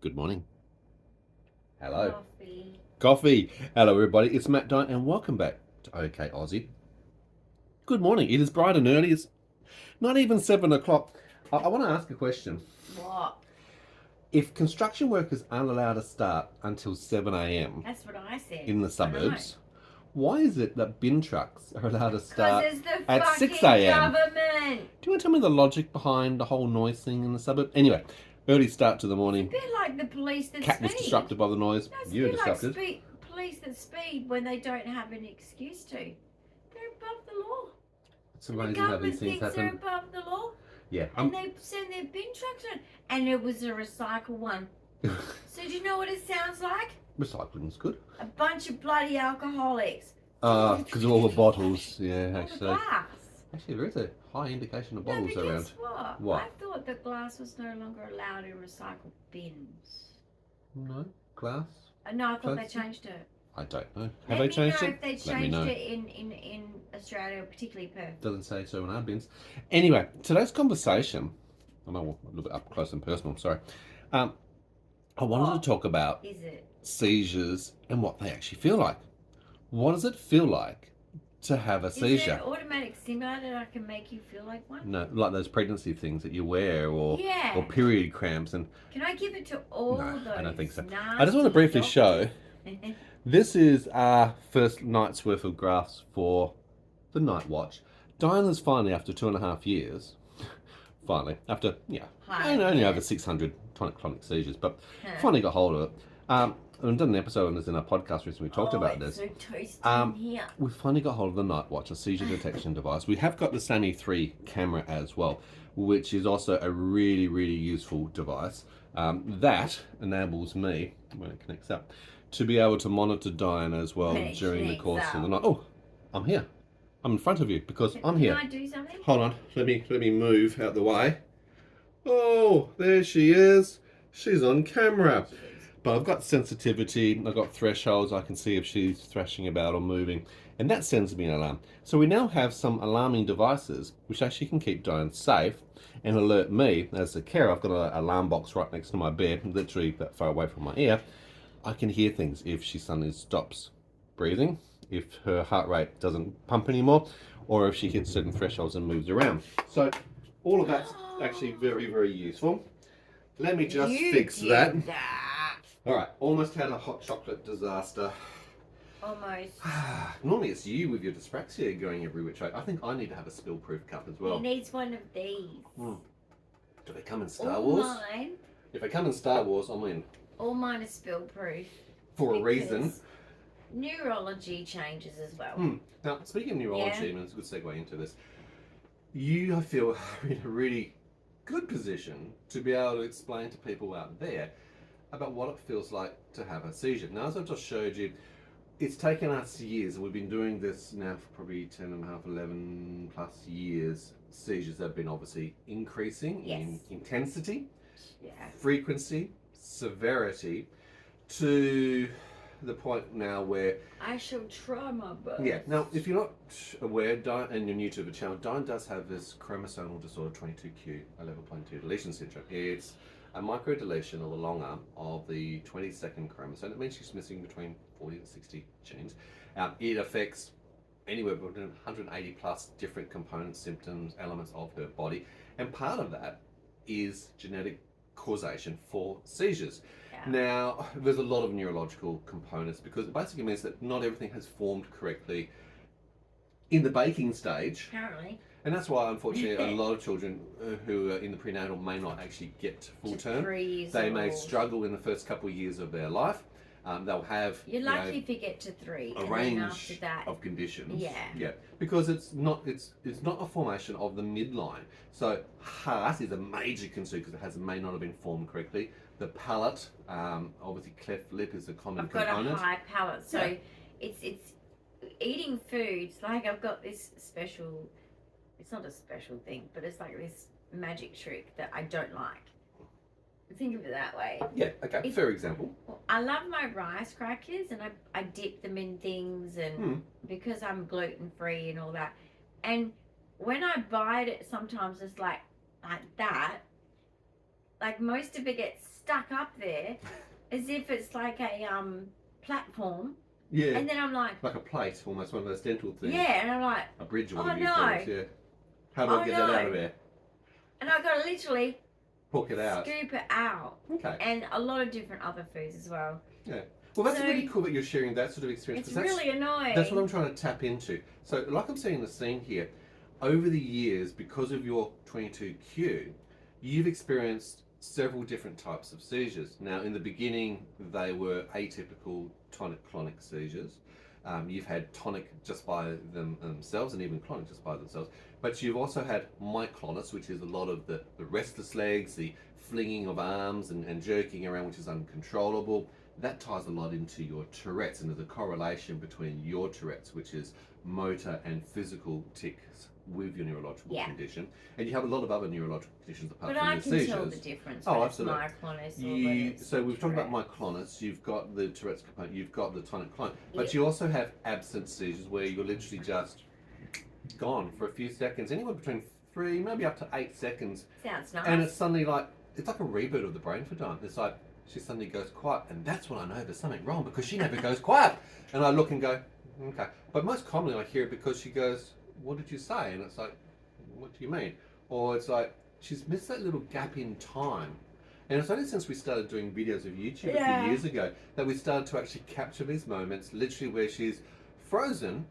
Good morning. Hello. Coffee. Coffee. Hello, everybody. It's Matt Dyan, and welcome back to OK Aussie. Good morning. It is bright and early. It's not even 7 o'clock. I want to ask a question. What? If construction workers aren't allowed to start until 7 a.m. That's what I said. in the suburbs, why is it that bin trucks are allowed to start Because it's the at fucking 6 a.m.? government. Do you want to tell me the logic behind the whole noise thing in the suburb? Anyway, early start to the morning. It's a bit like the police that Cat speed. was disrupted by the noise. No, it's You were a bit disrupted. like police that speed when they don't have an excuse to. They're above the law. It's amazing how these things The happen. government thinks they're above the law. Yeah. And they send their bin trucks in. And it was a recycle one. So do you know what it sounds like? Recycling's good. A bunch of bloody alcoholics. Because of all the bottles. Yeah, All actually. the glass. Actually, there is a high indication of bottles No, but around. guess what? What? I thought that glass was no longer allowed in recycled bins. No? Glass? No, I thought they Plastic? changed it. I don't know. Let Have they me changed know it? if they Let me changed know. it in Australia, particularly Perth. Doesn't say so in our bins. Anyway, today's conversation, I know a little bit up close and personal, sorry. I wanted to talk about Is it? seizures and what they actually feel like. What does it feel like to have a Is seizure? there an automatic stimulator that can make you feel like one? No, like those pregnancy things that you wear or Yeah. period cramps. And Can I give it to all No, those? I don't think so. Nasty I just want to briefly show. doctors? This is our first night's worth of graphs for the night watch. Diana's finally, after 2.5 years, finally, after, only over 600 tonic-clonic seizures, but finally got hold of it. I've done an episode on this in our podcast recently. We talked about this. So toasty in here. We finally got hold of the night watch, a seizure detection device. We have got the Sunny 3 camera as well, which is also a really, really useful device. That enables me, when it connects up, to be able to monitor Dyan as well during the course of the night. Oh, I'm here. I'm in front of you because I'm here. Can I do something? Hold on. Let me move out the way. Oh, there she is. She's on camera. But I've got sensitivity, I've got thresholds, I can see if she's thrashing about or moving, and that sends me an alarm. So we now have some alarming devices which actually can keep Dyan safe and alert me as a carer. I've got an alarm box right next to my bed, literally that far away from my ear. I can hear things if she suddenly stops breathing, if her heart rate doesn't pump anymore, or if she hits certain thresholds and moves around. So all of that's actually very, very useful. Let me just fix that. All right, almost had a hot chocolate disaster. Almost. Normally it's you with your dyspraxia going every which way. I think I need to have a spill-proof cup as well. He needs one of these. Do they come in Star All Wars? mine. If they come in Star Wars, I'm in. All mine are spill proof. For a reason. Neurology changes as well. Now, speaking of neurology, and it's a good segue into this, I feel are in a really good position to be able to explain to people out there about what it feels like to have a seizure. Now, as I've just showed you, it's taken us years, and we've been doing this now for probably 10 and a half, 11 plus years. Seizures have been obviously increasing in intensity, frequency, severity, to the point now where I shall try my best. Yeah. Now, if you're not aware, Dyan, and you're new to the channel, Dyan does have this chromosomal disorder 22q11.2 deletion syndrome. It's a microdeletion of the long arm of the 22nd chromosome. It means she's missing between 40 and 60 genes. It affects anywhere between 180 plus different components, symptoms, elements of her body, and part of that is genetic causation for seizures. Now, there's a lot of neurological components because it basically means that not everything has formed correctly in the baking stage. Apparently. And that's why, unfortunately, a lot of children who are in the prenatal may not actually get to full term. 3 years They old. may struggle in the first couple of years of their life. They'll have You're lucky if you get to 3. a and range then after that, of conditions. Yeah. Because it's not a formation of the midline. So heart is a major concern because it may not have been formed correctly. The palate, obviously cleft lip is a common component. I've got a high palate, so it's eating foods. Like I've got this special. It's not a special thing, but it's like this magic trick that I don't like. Think of it that way. Yeah. Okay. Fair example. Well, I love my rice crackers, and I dip them in things, and because I'm gluten free and all that. And when I bite it, sometimes it's like that. like most of it gets stuck up there as if it's like a platform. Yeah. And then I'm like a plate, almost one of those dental things. yeah, and I'm like, A bridge or oh whatever you call it, no. yeah. How do I Oh, get that out no. of there? And I've got to literally Hook it out. scoop it out. Okay. And a lot of different other foods as well. Yeah. Well, that's So, really cool that you're sharing that sort of experience. It's 'cause really annoying. That's what I'm trying to tap into. So, like I'm seeing the scene here, over the years, because of your 22q, you've experienced several different types of seizures. Now, in the beginning, they were atypical tonic-clonic seizures. You've had tonic just by themselves and even clonic just by themselves. But you've also had myoclonus, which is a lot of the restless legs, the flinging of arms and jerking around, which is uncontrollable. That ties a lot into your Tourette's, and there's a correlation between your Tourette's, which is motor and physical tics with your neurological condition. And you have a lot of other neurological conditions apart from your seizures. But I can tell the difference. Oh, when absolutely. It's myoclonus or So we've talked about Tourette. myoclonus, you've got the Tourette's component, you've got the tonic-clonic, but Yeah. you also have absent seizures where you're literally just gone for a few seconds, anywhere between 3, maybe up to 8 seconds. Sounds nice. And it's suddenly like, it's like a reboot of the brain for Dyan. It's like, she suddenly goes quiet, and that's when I know there's something wrong, because she never goes quiet. And I look and go, okay. But most commonly I hear it because she goes, what did you say? And it's like, what do you mean? Or it's like, she's missed that little gap in time. And it's only since we started doing videos of YouTube a few years ago that we started to actually capture these moments, literally where she's frozen,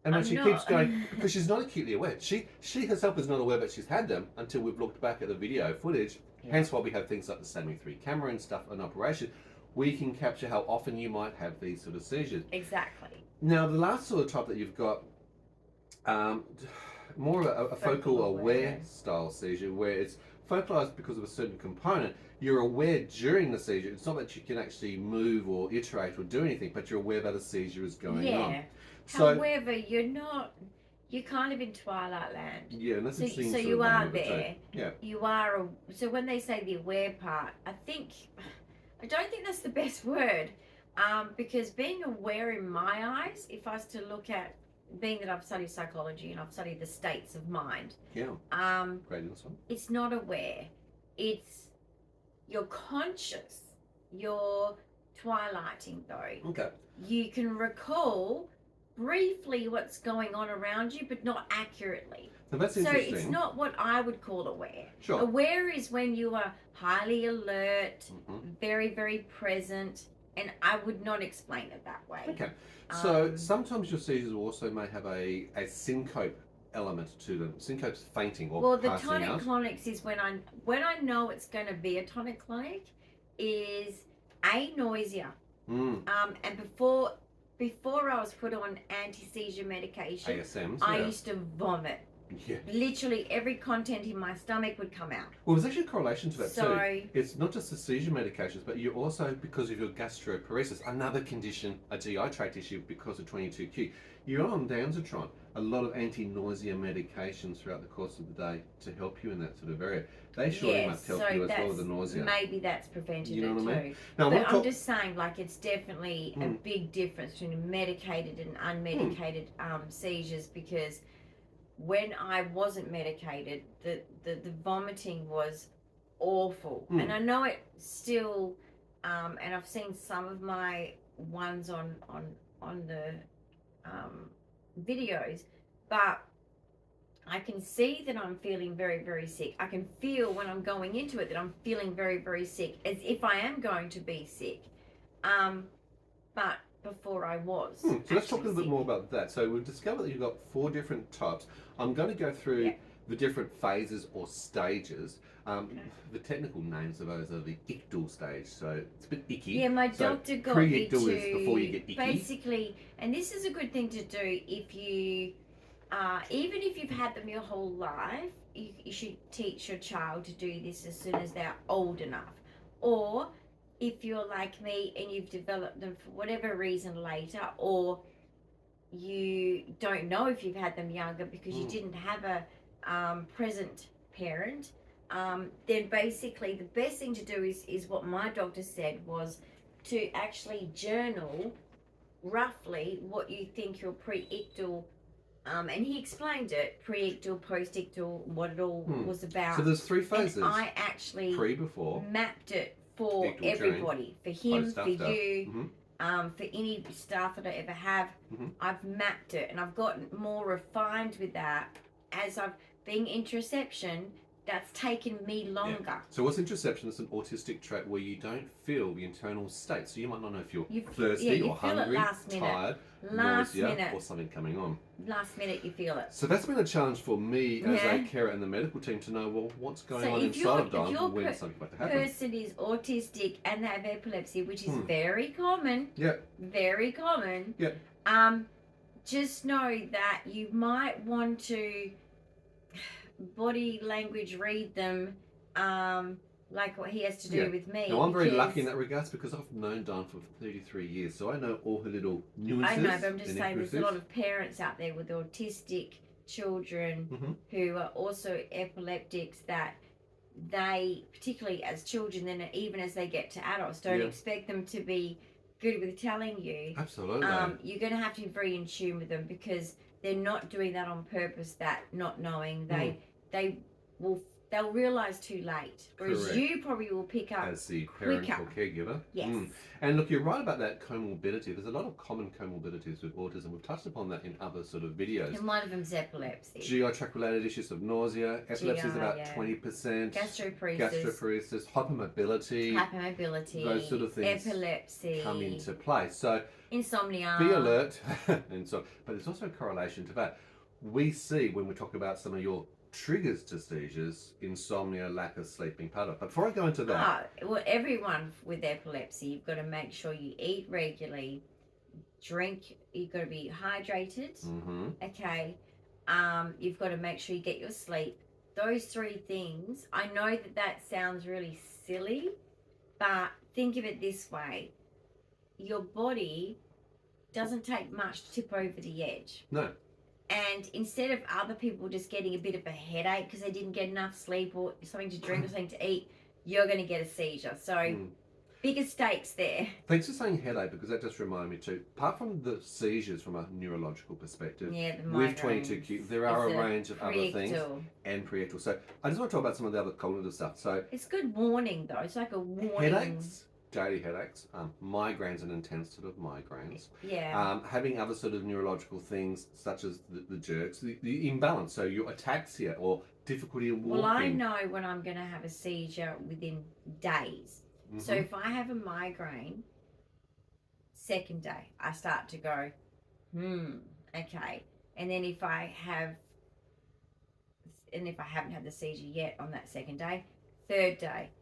and then she keeps going, because she's not acutely aware. She herself is not aware that she's had them until we've looked back at the video footage. Hence why we have things like the Sammy 3 camera and stuff in operation. We can capture how often you might have these sort of seizures. Exactly. Now, the last sort of type that you've got, more of a focal aware style seizure, where it's focalized because of a certain component. You're aware during the seizure. It's not that you can actually move or iterate or do anything, but you're aware that a seizure is going on. So, however, you're kind of in Twilight Land. Yeah, and that's so interesting. So you are there. Yeah. You are. So when they say the aware part, I don't think that's the best word, because being aware in my eyes, if I was to look at, being that I've studied psychology and I've studied the states of mind. Yeah. Great this one. It's not aware. It's you're conscious. You're twilighting though. Okay. You can recall briefly what's going on around you, but not accurately. So that's interesting. So it's not what I would call aware. Sure. Aware is when you are highly alert, very, very present, and I would not explain it that way. Okay. So sometimes your seizures also may have a syncope element to them. Syncope's fainting or well, the passing out. tonic-clonics is when I know it's going to be a tonic-clonic is nausea. And before I was put on anti-seizure medication, ASMs, I used to vomit. Yeah. Literally every content in my stomach would come out. Well, there's actually a correlation to that too. It's not just the seizure medications, but you also, because of your gastroparesis, another condition, a GI tract issue because of 22q, you're on Danzatron, a lot of anti-nausea medications throughout the course of the day to help you in that sort of area. They surely must help you as well with the nausea. Maybe that's prevented you know it what I too. mean? Now, but I'm just saying, like, it's definitely a big difference between medicated and unmedicated seizures, because when I wasn't medicated, the vomiting was awful. And I know it still, and I've seen some of my ones on the videos, but I can see that I'm feeling very, very sick. I can feel when I'm going into it that I'm feeling very, very sick, as if I am going to be sick. But before I was. So let's talk a little bit more about that. So we've discovered that you've got 4 different types. I'm going to go through the different phases or stages. The technical names of those are the ictal stage, so it's a bit icky. Yeah, my doctor got me to is before you get icky. Basically, and this is a good thing to do if you, even if you've had them your whole life, you should teach your child to do this as soon as they're old enough. Or if you're like me and you've developed them for whatever reason later, or you don't know if you've had them younger because you didn't have a present parent, then basically the best thing to do is what my doctor said, was to actually journal roughly what you think your pre-ictal And he explained it, pre-ictal, post-ictal, what it all was about. So there's 3 phases. And I actually before, mapped it for ictal, everybody, for him, post, for after. you, for any staff that I ever have. I've mapped it, and I've gotten more refined with that as I've been interoception. That's taken me longer. Yeah. So what's interoception? It's an autistic trait where you don't feel the internal state. So you might not know if you're thirsty or hungry, tired, nausea, or something coming on. Last minute you feel it. So that's been a challenge for me as a carer and the medical team to know, well, what's going on inside of Dyan when something like that happens. If your person is autistic and they have epilepsy, which is very common, very common, just know that you might want to body language read them, like what he has to do with me. Now I'm very lucky in that regards because I've known Dyan for 33 years, so I know all her little nuances. I know, but I'm just saying there's a lot of parents out there with autistic children who are also epileptics that they, particularly as children, then even as they get to adults, don't expect them to be good with telling you. Absolutely. You're going to have to be very in tune with them because they're not doing that on purpose, that not knowing. They'll realise too late. Whereas you probably will pick up as the parent or caregiver. Yes. And look, you're right about that comorbidity. There's a lot of common comorbidities with autism. We've touched upon that in other sort of videos. And one of them's epilepsy. GI tract related issues of nausea. Epilepsy is about 20%. Gastroparesis. Hypermobility. Those sort of things. Epilepsy. Come into play. So insomnia. Be alert. But there's also a correlation to that. We see when we talk about some of your triggers to seizures, insomnia, lack of sleeping pattern. But before I go into that, well, everyone with epilepsy, you've got to make sure you eat regularly, drink. You've got to be hydrated. Okay, you've got to make sure you get your sleep. Those 3 things. I know that sounds really silly, but think of it this way: your body doesn't take much to tip over the edge. No. And instead of other people just getting a bit of a headache because they didn't get enough sleep or something to drink or something to eat, you're going to get a seizure. So bigger stakes there. Thanks for saying headache, because that just reminded me too. Apart from the seizures from a neurological perspective, with 22q, there are a range of other things and preictal. So I just want to talk about some of the other cognitive stuff. So it's good warning though. It's like a warning. Headaches. Daily headaches, migraines and intense sort of migraines. Having other sort of neurological things such as the jerks, the imbalance, so your ataxia or difficulty in walking. Well, I know when I'm going to have a seizure within days. So if I have a migraine, second day, I start to go, okay. And then if I haven't had the seizure yet on that second day, third day,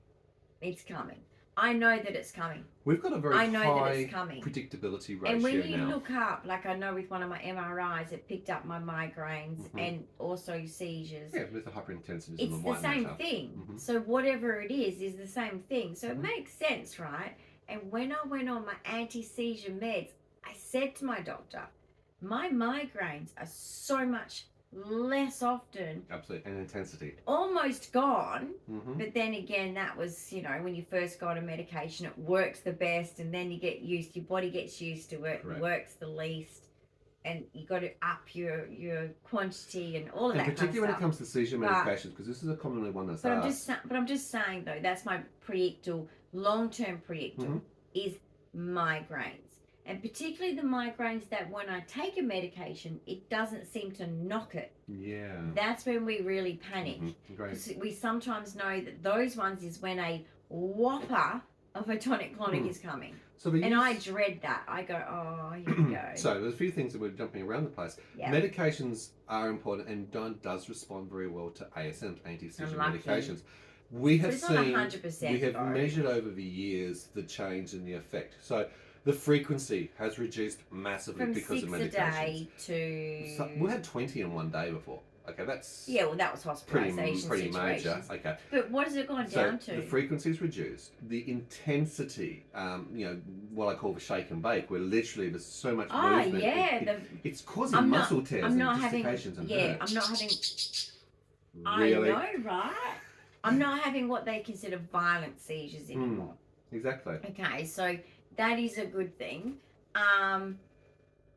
it's coming. I know that it's coming. We've got a very high predictability ratio. And when you look up, like I know with one of my MRIs, it picked up my migraines and also seizures. Yeah, with the hyperintensity. It's the same thing. So whatever it is the same thing. So it makes sense, right? And when I went on my anti-seizure meds, I said to my doctor, my migraines are so much less often. Absolutely. And intensity. Almost gone. But then again, that was, when you first go on a medication, it works the best, and then you get used, your body gets used to it, works the least, and you got to up your quantity and all of that kind of stuff. And particularly when it comes to seizure medications, because this is a commonly one that's asked. But I'm just saying though, that's my preictal, long-term preictal is migraines. And particularly the migraines that when I take a medication, it doesn't seem to knock it. Yeah. That's when we really panic. Because we sometimes know that those ones is when a whopper of a tonic-clonic is coming. And I dread that. I go, oh, here we go. So there's a few things that we're jumping around the place. Medications are important, and Dyan does respond very well to ASMs, anti-seizure medications. We have measured over the years the change in the effect. So the frequency has reduced massively because of medications. From 6 a day to... we had 20 in one day before. Okay, that's... Yeah, well, that was hospitalisation pretty major. Okay. But what has it gone down to? The frequency's reduced. The intensity, what I call the shake and bake, where literally there's so much movement. It's causing muscle tears and dislocations and hurt. I'm not having... Really? I know, right? I'm not having what they consider violent seizures anymore. Exactly. Okay, so... that is a good thing.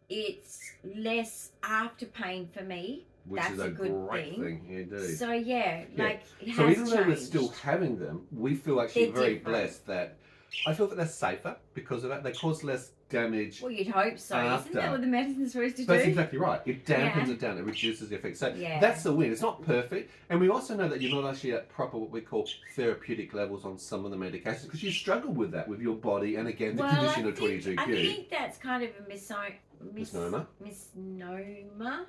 it's less after pain for me. Which That's is a a good great thing. Indeed. So yeah, like it has So even though we're changed. still having them, we feel actually They're very different. blessed that I feel that they're safer because of that. They cause less damage. Well, you'd hope so. After. Isn't that what the medicine's supposed to do? That's exactly right. It dampens it down. It reduces the effect. So that's the win. It's not perfect. And we also know that you're not actually at proper what we call therapeutic levels on some of the medications because you struggle with that with your body and again the condition of 22q. I think that's kind of a misnomer. Misnomer.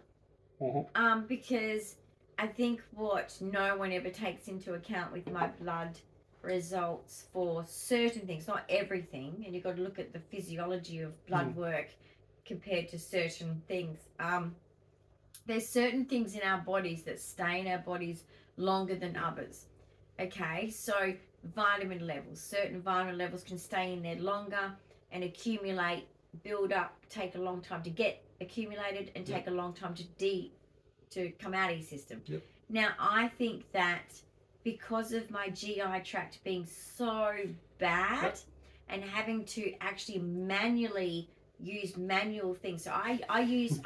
Mm-hmm. Because I think what no one ever takes into account with my blood results for certain things, not everything, and you've got to look at the physiology of blood work compared to certain things. There's certain things in our bodies that stay in our bodies longer than others. Okay, so vitamin levels, certain vitamin levels can stay in there longer and accumulate, build up, take a long time to get accumulated and take a long time to come out of your system. Now, I think that because of my GI tract being so bad and having to actually manually use manual things, so I use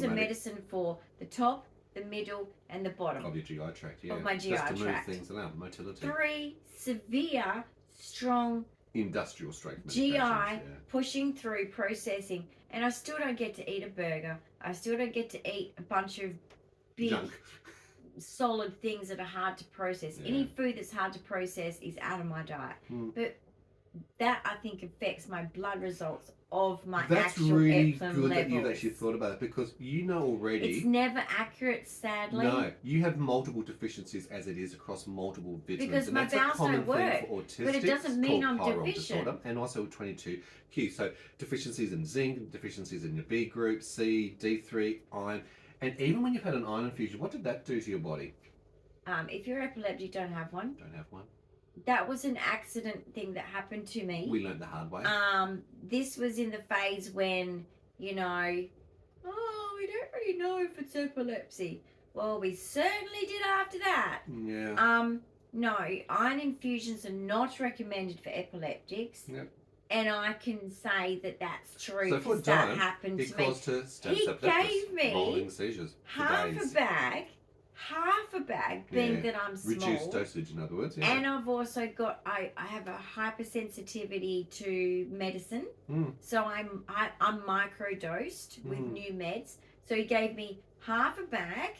a medicine for the top, the middle, and the bottom of your GI tract. Of my GI just to tract. Move things around, motility. 3 severe, strong industrial strength GI pushing through processing, and I still don't get to eat a burger. I still don't get to eat a bunch of big junk. Solid things that are hard to process. Any food that's hard to process is out of my diet. But that I think affects my blood results of my actual really epsilon good levels. that you've actually thought about it because you know already. It's never accurate, sadly. No, you have multiple deficiencies as it is across multiple vitamins. Because my bowels don't work, for autistic, but it doesn't mean I'm pyrrole deficient. Disorder, and also 22q. So deficiencies in zinc, deficiencies in your B group, C, D3, iron. And even when you've had an iron infusion, what did that do to your body? If you're epileptic, don't have one. Don't have one. That was an accident thing that happened to me. We learned the hard way. This was in the phase when, we don't really know if it's epilepsy. Well, we certainly did after that. Yeah. No, iron infusions are not recommended for epileptics. Yep. And I can say that that's true. So for that happened to me. He gave me rolling seizures half a bag, being that I'm small. Reduced dosage, in other words. Yeah. And I've also got, I have a hypersensitivity to medicine. So I'm microdosed with new meds. So he gave me half a bag.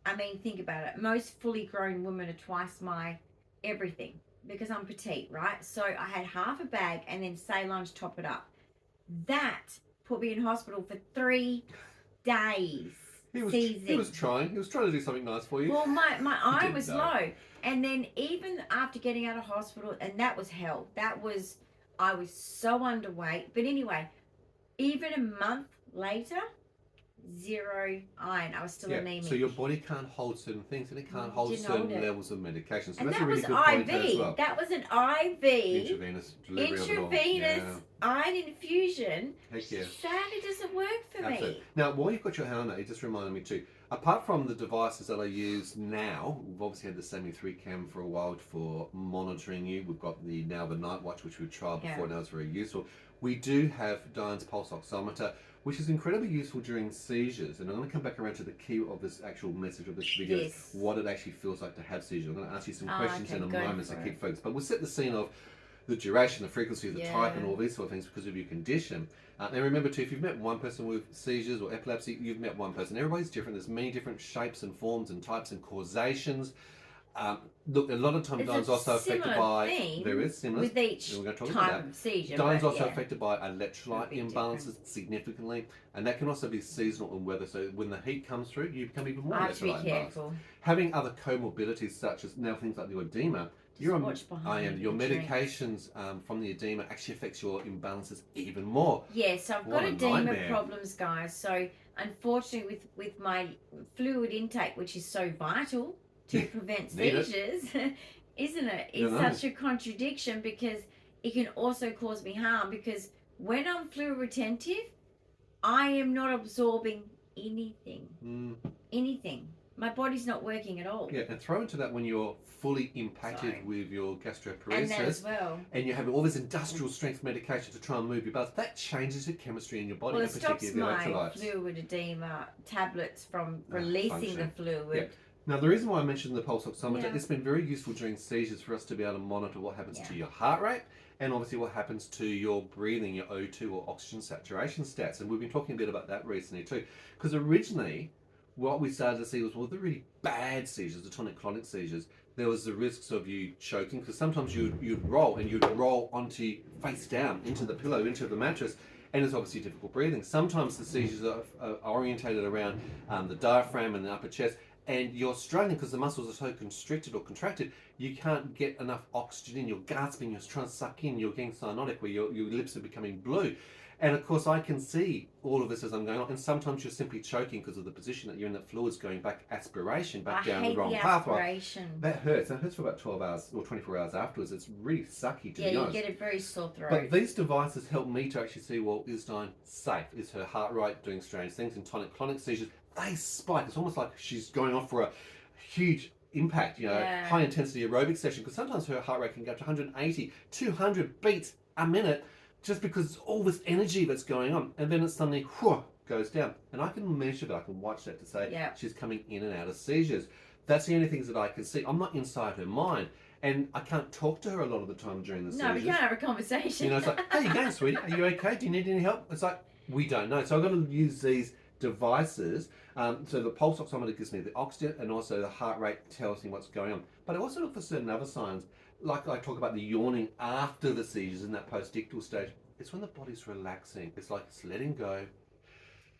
I mean, think about it. Most fully grown women are twice my everything because I'm petite, right? So I had half a bag and then Ceylon to top it up. That put me in hospital for 3 days. He was trying to do something nice for you. Well, my iron was low. And then even after getting out of hospital, and that was hell. I was so underweight. But anyway, even a month later, 0 iron. I was still anemic. So your body can't hold certain things and it can't hold certain levels of medication. So and that's that a really was good IV. point as well. That was an IV. Intravenous delivery iron infusion. Heck yeah. Sadly doesn't work for me. Now, while you've got your hand on it just reminded me too, apart from the devices that I use now, we've obviously had the SAMI3 cam for a while for monitoring you. We've got the night watch, which we've tried before, now it's very useful. We do have Dyan's pulse oximeter, which is incredibly useful during seizures. And I'm going to come back around to the key of this actual message of this video, what it actually feels like to have seizures. I'm going to ask you some questions in a moment, so keep focused. But we'll set the scene of the duration, the frequency, the type, and all these sort of things because of your condition. And remember too, if you've met one person with seizures or epilepsy, you've met one person. Everybody's different. There's many different shapes and forms and types and causations. Look, a lot of times Dyan's also affected by with each type of seizure. Dyan's also affected by electrolyte imbalances significantly, and that can also be seasonal in weather. So when the heat comes through, you become even more electrolyte imbalanced. Having other comorbidities such as now things like the edema, your medications from the edema actually affects your imbalances even more. Yes, I've got edema problems, guys. So unfortunately, with my fluid intake, which is so vital to prevent seizures, isn't it? It's such a contradiction because it can also cause me harm because when I'm fluid retentive, I am not absorbing anything. Anything. my body's not working at all. Yeah, and throw into that when you're fully impacted Sorry. with your And that gastroparesis, as well. and you're having all this industrial strength medication to try and move your bowels. That changes the chemistry in your body, Well, and it stops particularly the my electrolytes. fluid edema tablets from releasing the function. fluid. Yeah. Now, the reason why I mentioned the pulse oximeter, Yeah. it's been very useful during seizures for us to be able to monitor what happens Yeah. to your heart rate and obviously what happens to your breathing, your O2 or oxygen saturation stats. And we've been talking a bit about that recently too. Because originally, what we started to see was, well, the really bad seizures, the tonic-clonic seizures, there was the risks of you choking, because sometimes you'd roll and you'd roll onto face down into the pillow, into the mattress, and it's obviously difficult breathing. Sometimes the seizures are orientated around the diaphragm and the upper chest, and you're struggling because the muscles are so constricted or contracted, you can't get enough oxygen in. You're gasping, you're trying to suck in, you're getting cyanotic, where your lips are becoming blue. And of course, I can see all of this as I'm going on, and sometimes you're simply choking because of the position that you're in, the fluid's going back, aspiration, back down the wrong pathway. That hurts. That hurts for about 12 hours or 24 hours afterwards. It's really sucky, to be honest. You get a very sore throat. But these devices help me to actually see, well, is Dyan safe? Is her heart rate doing strange things? In tonic-clonic seizures, they spike. It's almost like she's going off for a huge impact, high intensity aerobic session, because sometimes her heart rate can go up to 180, 200 beats a minute, just because all this energy that's going on, and then it suddenly goes down. And I can measure that, I can watch that to say she's coming in and out of seizures. That's the only things that I can see. I'm not inside her mind, and I can't talk to her a lot of the time during the seizures. No, we can't have a conversation. It's like, how you going, sweetie? Are you okay? Do you need any help? It's like, we don't know. So I've got to use these devices. So the pulse oximeter gives me the oxygen, and also the heart rate tells me what's going on. But I also look for certain other signs, like I talk about the yawning after the seizures in that post-dictal stage. It's when the body's relaxing. It's like it's letting go.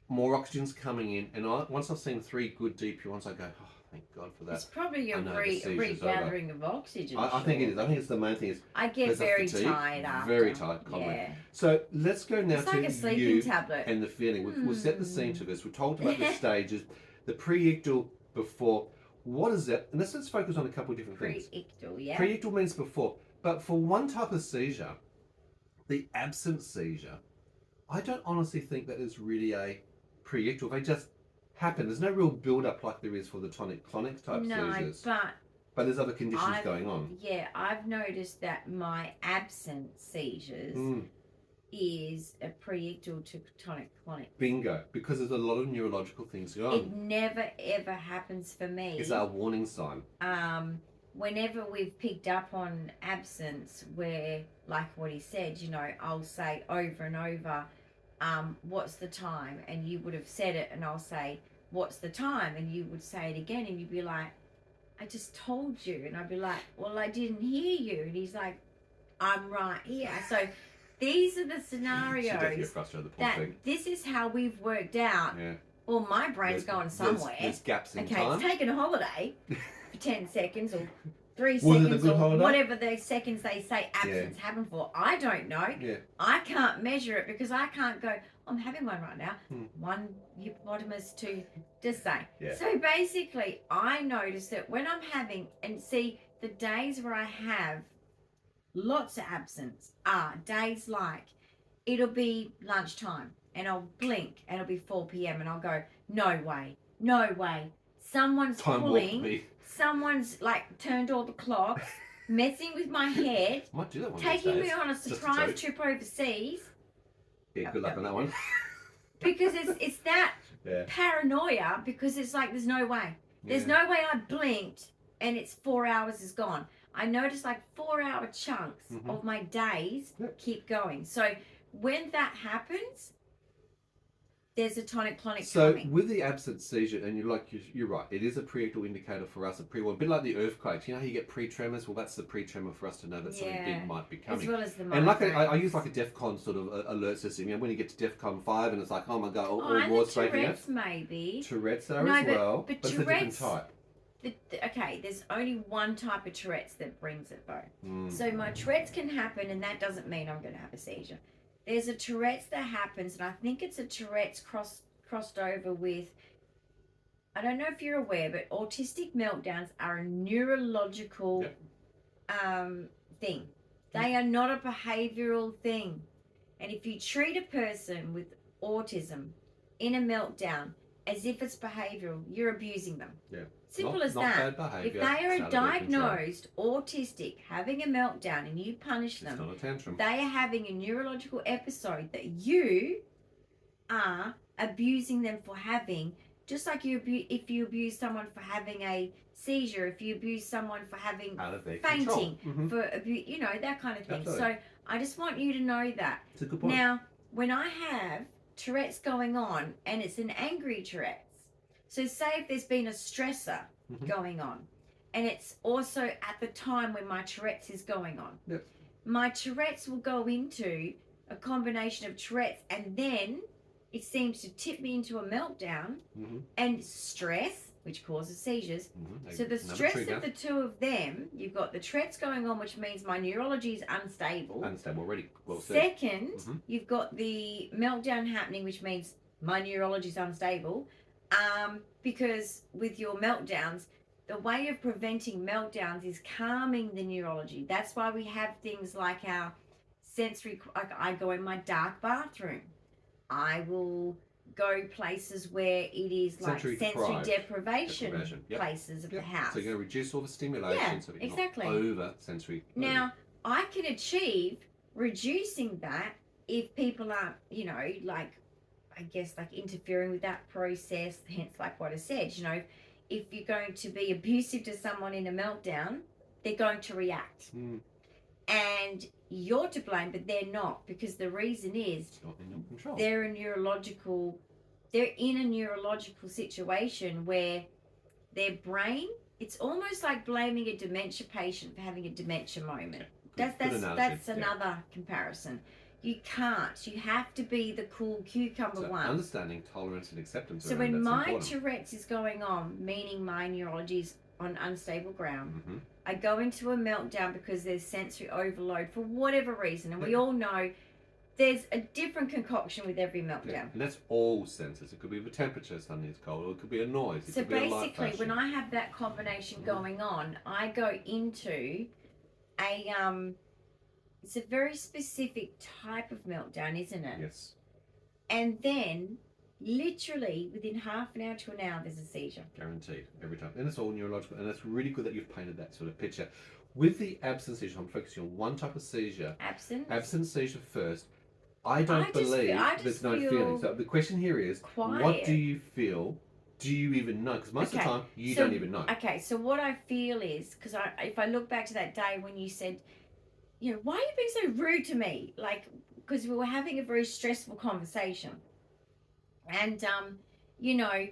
More oxygen's coming in, and once I've seen 3 good deep yawns, I go, oh, thank God for that. It's probably your I know the seizur's regathering of oxygen. I think it is. I think it's the main thing. Is I get very tired after. Very tired, commonly. Yeah. So let's go now It's to like a sleeping you tablet. and the feeling. We'll set the scene to this. We talked about the stages, the pre-ictal, before. What is that? And let's focus on a couple of different things. Pre-ictal, yeah. Pre-ictal means before. But for one type of seizure, the absent seizure, I don't honestly think that is really a pre-ictal. They just happen. There's no real build-up like there is for the tonic-clonic type seizures. But there's other conditions going on. Yeah, I've noticed that my absent seizures is a pre-ictal to tonic-clonic. Bingo. Because there's a lot of neurological things going on. It never ever happens for me. Is that a warning sign? Whenever we've picked up on absence, where, like what he said, I'll say over and over, what's the time? And you would have said it, and I'll say, what's the time? And you would say it again, and you'd be like, I just told you. And I'd be like, well, I didn't hear you. And he's like, I'm right here. So these are the scenarios this is how we've worked out. Yeah. Well, my brain's going somewhere. There's gaps in time. It's taking a holiday for 10 seconds or 3 Was it a seconds good or holiday? whatever the seconds they say absence happen for. I don't know. Yeah. I can't measure it because I can't go, I'm having one right now. 1 hippopotamus, 2, just say. Yeah. So basically, I notice that when I'm having, and see, the days where I have lots of absence are days like, it'll be lunchtime and I'll blink and it'll be 4 p.m. and I'll go, no way. Someone's pulling. Someone's like turned all the clocks, messing with my head, Might do that one taking me on a surprise trip overseas. Yeah, good luck on that one. Because it's that paranoia, because it's like there's no way. There's no way I blinked and it's 4 hours is gone. I noticed like 4-hour chunks of my days keep going. So when that happens, there's a tonic-clonic coming. With the absent seizure, and you're right, it is a pre-ictal indicator for us, a pre-warning, a bit like the earthquakes. You know how you get pre-tremors? Well, that's the pre-tremor for us to know that something big might be coming. As well as the and like I use like a DEFCON sort of alert system. You know, when you get to DEFCON 5 and it's like, oh my God, all wars breaking out. Tourette's maybe. Tourette's are as well, but it's a different type. Okay, there's only one type of Tourette's that brings it though. So my Tourette's can happen, and that doesn't mean I'm going to have a seizure. There's a Tourette's that happens, and I think it's a Tourette's crossed over with, I don't know if you're aware, but autistic meltdowns are a neurological thing. They are not a behavioral thing. And if you treat a person with autism in a meltdown, as if it's behavioural. You're abusing them. Yeah. Simple as not that. Bad behaviour. If they are it's out of their control. diagnosed autistic, having a meltdown, and you punish It's them, not a tantrum. they are having a neurological episode that you are abusing them for having. Just like if you abuse someone for having a seizure, if you abuse someone for having Out of their fainting, control. for abuse, you know, that kind of thing. Absolutely. So I just want you to know that. It's a good point. Now, when I have Tourette's going on, and it's an angry Tourette's, so say if there's been a stressor going on, and it's also at the time when my Tourette's is going on, yep. my Tourette's will go into a combination of Tourette's, and then it seems to tip me into a meltdown and stress, which causes seizures. So the stress of the two of them, you've got the Tourette's going on, which means my neurology is unstable. Unstable already. Well said. Second, you've got the meltdown happening, which means my neurology is unstable. Because with your meltdowns, the way of preventing meltdowns is calming the neurology. That's why we have things like our sensory. Like I go in my dark bathroom. I will go places where it is like sensory deprivation places of the house. So you're going to reduce all the stimulation so that you're not over sensory. Now, I can achieve reducing that if people aren't, you know, like, I guess, like interfering with that process, hence like what I said, you know, if you're going to be abusive to someone in a meltdown, they're going to react. And you're to blame, but they're not, because the reason is it's not in your control. They're in a neurological situation where their brain, it's almost like blaming a dementia patient for having a dementia moment. That's another comparison. You can't. You have to be the cool cucumber one. Understanding, tolerance, and acceptance. So when my Tourette's is going on, meaning my neurology is on unstable ground, I go into a meltdown because there's sensory overload for whatever reason, and we all know there's a different concoction with every meltdown. And that's all senses. It could be the temperature, suddenly it's cold, or it could be a noise. So basically, when I have that combination going on, I go into a it's a very specific type of meltdown, isn't it? Yes. And then, literally, within half an hour to an hour, there's a seizure. Guaranteed, every time. And it's all neurological. And it's really good that you've painted that sort of picture. With the absent seizure, I'm focusing on one type of seizure. Absent seizure first. I don't believe there's no feeling. So the question here is, what do you feel? Do you even know? Because most of the time, you don't even know. Okay, so what I feel is, because if I look back to that day when you said, you know, why are you being so rude to me? Like, because we were having a very stressful conversation. And, you know,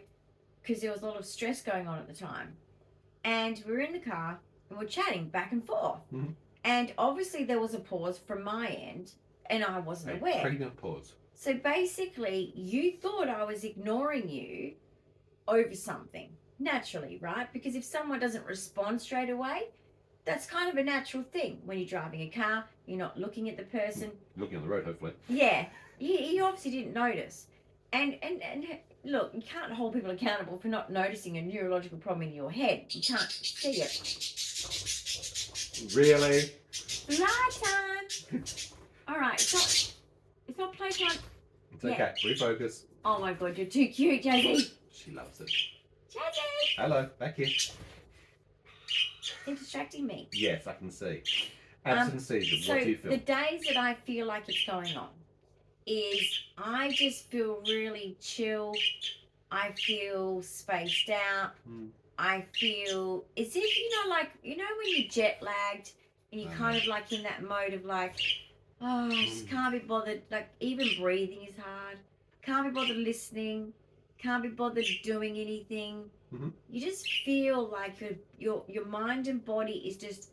because there was a lot of stress going on at the time. And we were in the car and we're chatting back and forth. And obviously there was a pause from my end and I wasn't aware. Pregnant pause. So basically, you thought I was ignoring you over something, naturally, right? Because if someone doesn't respond straight away, that's kind of a natural thing. When you're driving a car, you're not looking at the person. Looking on the road, hopefully. Yeah. You obviously didn't notice. And look, you can't hold people accountable for not noticing a neurological problem in your head. You can't see it. Really? Playtime! Alright, it's not playtime. It's okay. Refocus. Oh my god, you're too cute, Jazzy. She loves it. Jazzy! Hello, back here. They're distracting me. Yes, I can see. Absent seizure, what do you feel? The days that I feel like it's going on is I just feel really chill. I feel spaced out. I feel as if, like, when you're jet lagged and you're kind of like in that mode of like, oh, I just can't be bothered. Like, even breathing is hard. Can't be bothered listening. Can't be bothered doing anything. You just feel like your mind and body is just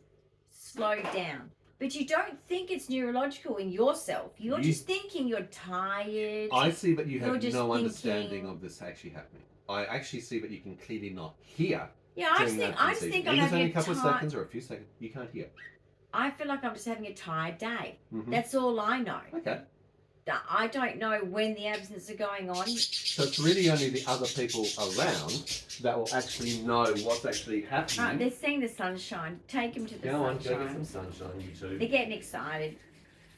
slowed down. But you don't think it's neurological in yourself. You're just thinking you're tired. I see that you have no understanding of this actually happening. I actually see that you can clearly not hear. Yeah, I just think I'm having a couple of seconds or a few seconds, you can't hear. I feel like I'm just having a tired day. That's all I know. Okay. I don't know when the absences are going on. So it's really only the other people around that will actually know what's actually happening. Right, they're seeing the sunshine. Take them to the sunshine. Go get some sunshine, you two. They're getting excited.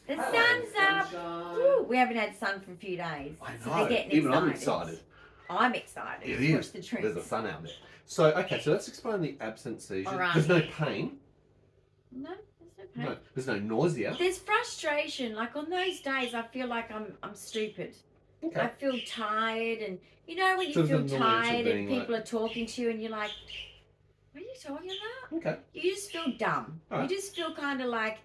The sun's up. Woo, we haven't had sun for a few days. I know. So they're getting Even excited. I'm excited. I'm excited. It to watch is. the trends. There's a sun out there. So, okay, so let's explain the absent seizure. All right. There's no pain. No, there's no pain. No, there's no nausea. There's frustration. Like on those days, I feel like I'm stupid. Okay. I feel tired, and you know when you So feel there's an annoyance of tired and being people like- are talking to you, and you're like, "What are you talking about?" Okay. You just feel dumb. All right. You just feel kind of like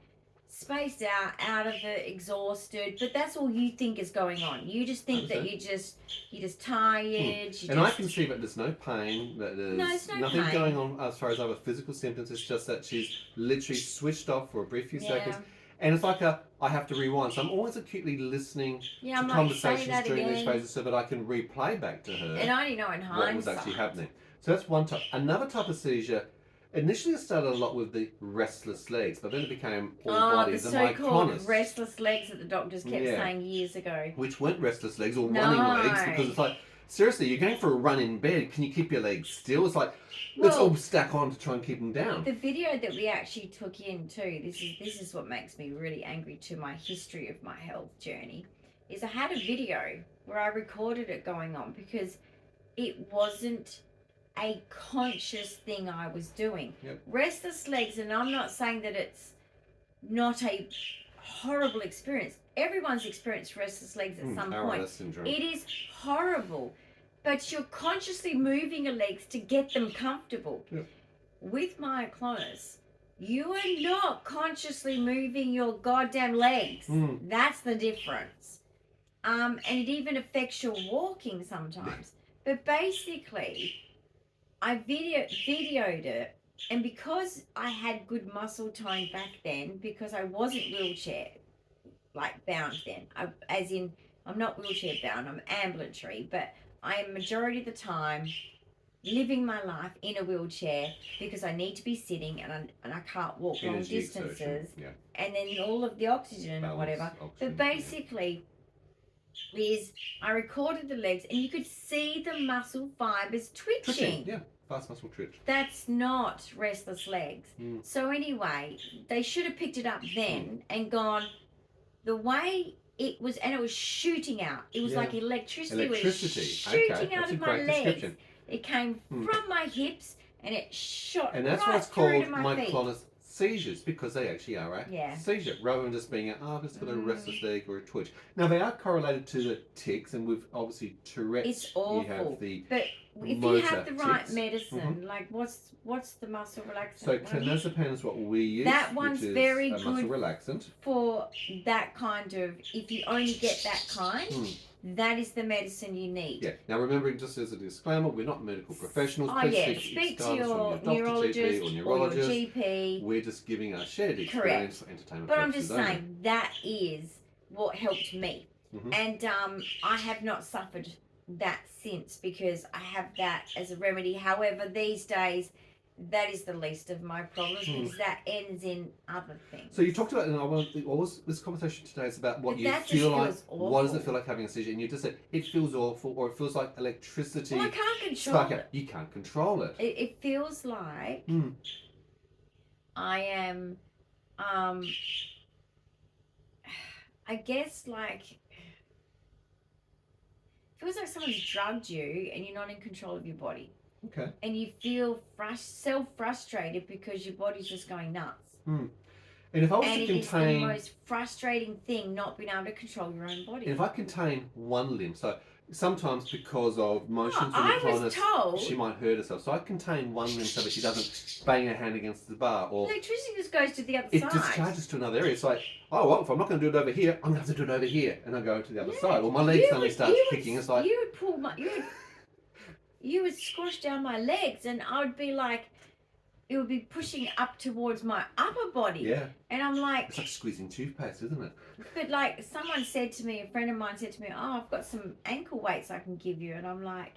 spaced out of it, exhausted. But that's all you think is going on. You just think that you're just tired. And I can see that there's no pain, that there's there's no nothing pain. going on as far as other physical symptoms. It's just that she's literally switched off for a brief few seconds. And it's like I have to rewind. So I'm always acutely listening to I'm like, say conversations that during these again. phases so that I can replay back to her And I only know in what hindsight. was actually happening. So that's one type. Another type of seizure, initially it started a lot with the restless legs, but then it became all Oh, the bodies and so-called myoclonus, restless legs that the doctors kept saying years ago. which weren't restless legs or No. running legs, because it's like, seriously, you're going for a run in bed, can you keep your legs still? It's like, let's all stack on to try and keep them down. The video that we actually took in too, this is what makes me really angry to my history of my health journey, is I had a video where I recorded it going on because it wasn't a conscious thing I was doing. Yep. Restless legs, and I'm not saying that it's not a horrible experience. Everyone's experienced restless legs at some point. Deletion Syndrome. It is horrible, but you're consciously moving your legs to get them comfortable. Yep. With myoclonus, you are not consciously moving your goddamn legs. That's the difference. And it even affects your walking sometimes. But basically, I videoed it, and because I had good muscle tone back then, because I wasn't wheelchair bound then, I'm not wheelchair bound, I'm ambulatory, but I am majority of the time living my life in a wheelchair because I need to be sitting and I can't walk long Energy distances, exertion, and then all of the oxygen balance, or whatever. oxygen, But basically, I recorded the legs, and you could see the muscle fibers twitching. Yeah, fast muscle twitch. That's not restless legs. So anyway, they should have picked it up then and gone the way it was, and it was shooting out. It was like electricity was shooting out of my legs. It came from my hips and it shot and that's right why it's through called to my feet. Myoclonus Seizures, because they actually are a seizure, rather than just being I've just got a restless leg or a twitch. Now they are correlated to the tics, and with obviously Tourette's, it's awful. you have the but if you have the right medicine, like what's the muscle relaxant? So clonazepam is what we use. That one's which is very a muscle good relaxant for that kind of. If you only get that kind, that is the medicine you need. Yeah. Now remembering, just as a disclaimer, we're not medical professionals. Oh Please yeah, speak to your neurologist or neurologist. or your GP. We're just giving our shared experience for entertainment But I'm just purposes only. saying that is what helped me, and I have not suffered that since, because I have that as a remedy. However, these days, that is the least of my problems because that ends in other things. So you talked about, and I want this conversation today is about what But you that feel just like. feels awful. What does it feel like having a seizure? And you just said it feels awful, or it feels like electricity. Well, I can't control spark out. it. You can't control it. It feels like I am, I guess, like, feels like someone's drugged you and you're not in control of your body. Okay. And you feel self-frustrated because your body's just going nuts. And if I was And to it is the contain, most frustrating thing, not being able to control your own body. if I contain one limb, so sometimes because of motion from I the was told she might hurt herself. So I contain one limb so that she doesn't bang her hand against the bar, or electricity just goes to the other it side. discharges to another area. It's like, oh well, if I'm not going to do it over here, I'm going to have to do it over here, and I go to the other Yeah. side. Or my leg suddenly starts kicking. It's like you would pull my you would squash down my legs, and I would be like, it would be pushing up towards my upper body. yeah, And I'm like, it's like squeezing toothpaste, isn't it? but like someone said to me, a friend of mine said to me, oh, I've got some ankle weights I can give you. And I'm like,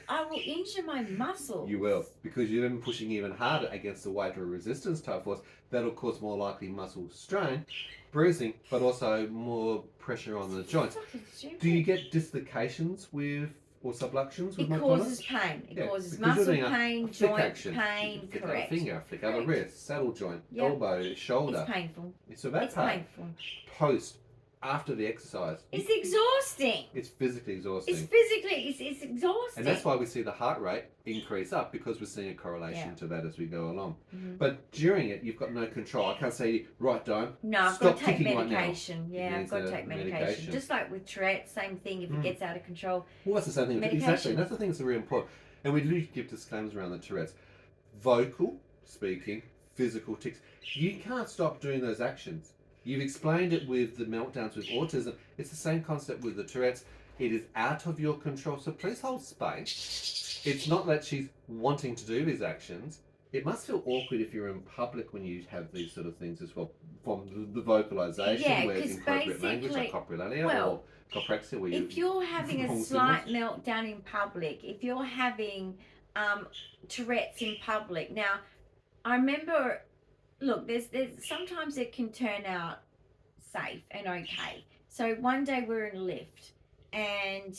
I will injure my muscles. You will, because you're then pushing even harder against the weight or resistance type force. That'll cause more likely muscle strain, bruising, but also more pressure on the joints. Fucking stupid. Do you get dislocations with or subluxations with It myoclonus? causes pain. It causes because muscle you're doing pain, a flick joint action. pain. You can flick Correct. out a finger, flick out a Correct. wrist, saddle joint, Yep. elbow, shoulder. It's painful. It's a bad It's part. painful. Post after the exercise. It's exhausting. It's physically exhausting. It's exhausting. And that's why we see the heart rate increase up, because we're seeing a correlation to that as we go along. But during it, you've got no control. I can't say, right, Dyan, no, I've stop got to take ticking medication. right now. Yeah, I've got to take medication. Just like with Tourette's, same thing. If it gets out of control. Well, that's the same thing. Medication. Exactly. That's the thing that's really important. And we do give disclaimers around the Tourette's. Vocal, speaking, physical tics. You can't stop doing those actions. You've explained it with the meltdowns with autism. It's the same concept with the Tourette's. It is out of your control. So please hold space. It's not that she's wanting to do these actions. It must feel awkward if you're in public when you have these sort of things as well. From the vocalization, where it's inappropriate language like coprolalia or copraxia. Where if you're having a slight meltdown in public, if you're having Tourette's in public. Now, I remember, look, there's sometimes it can turn out safe and okay. So one day we were in a lift and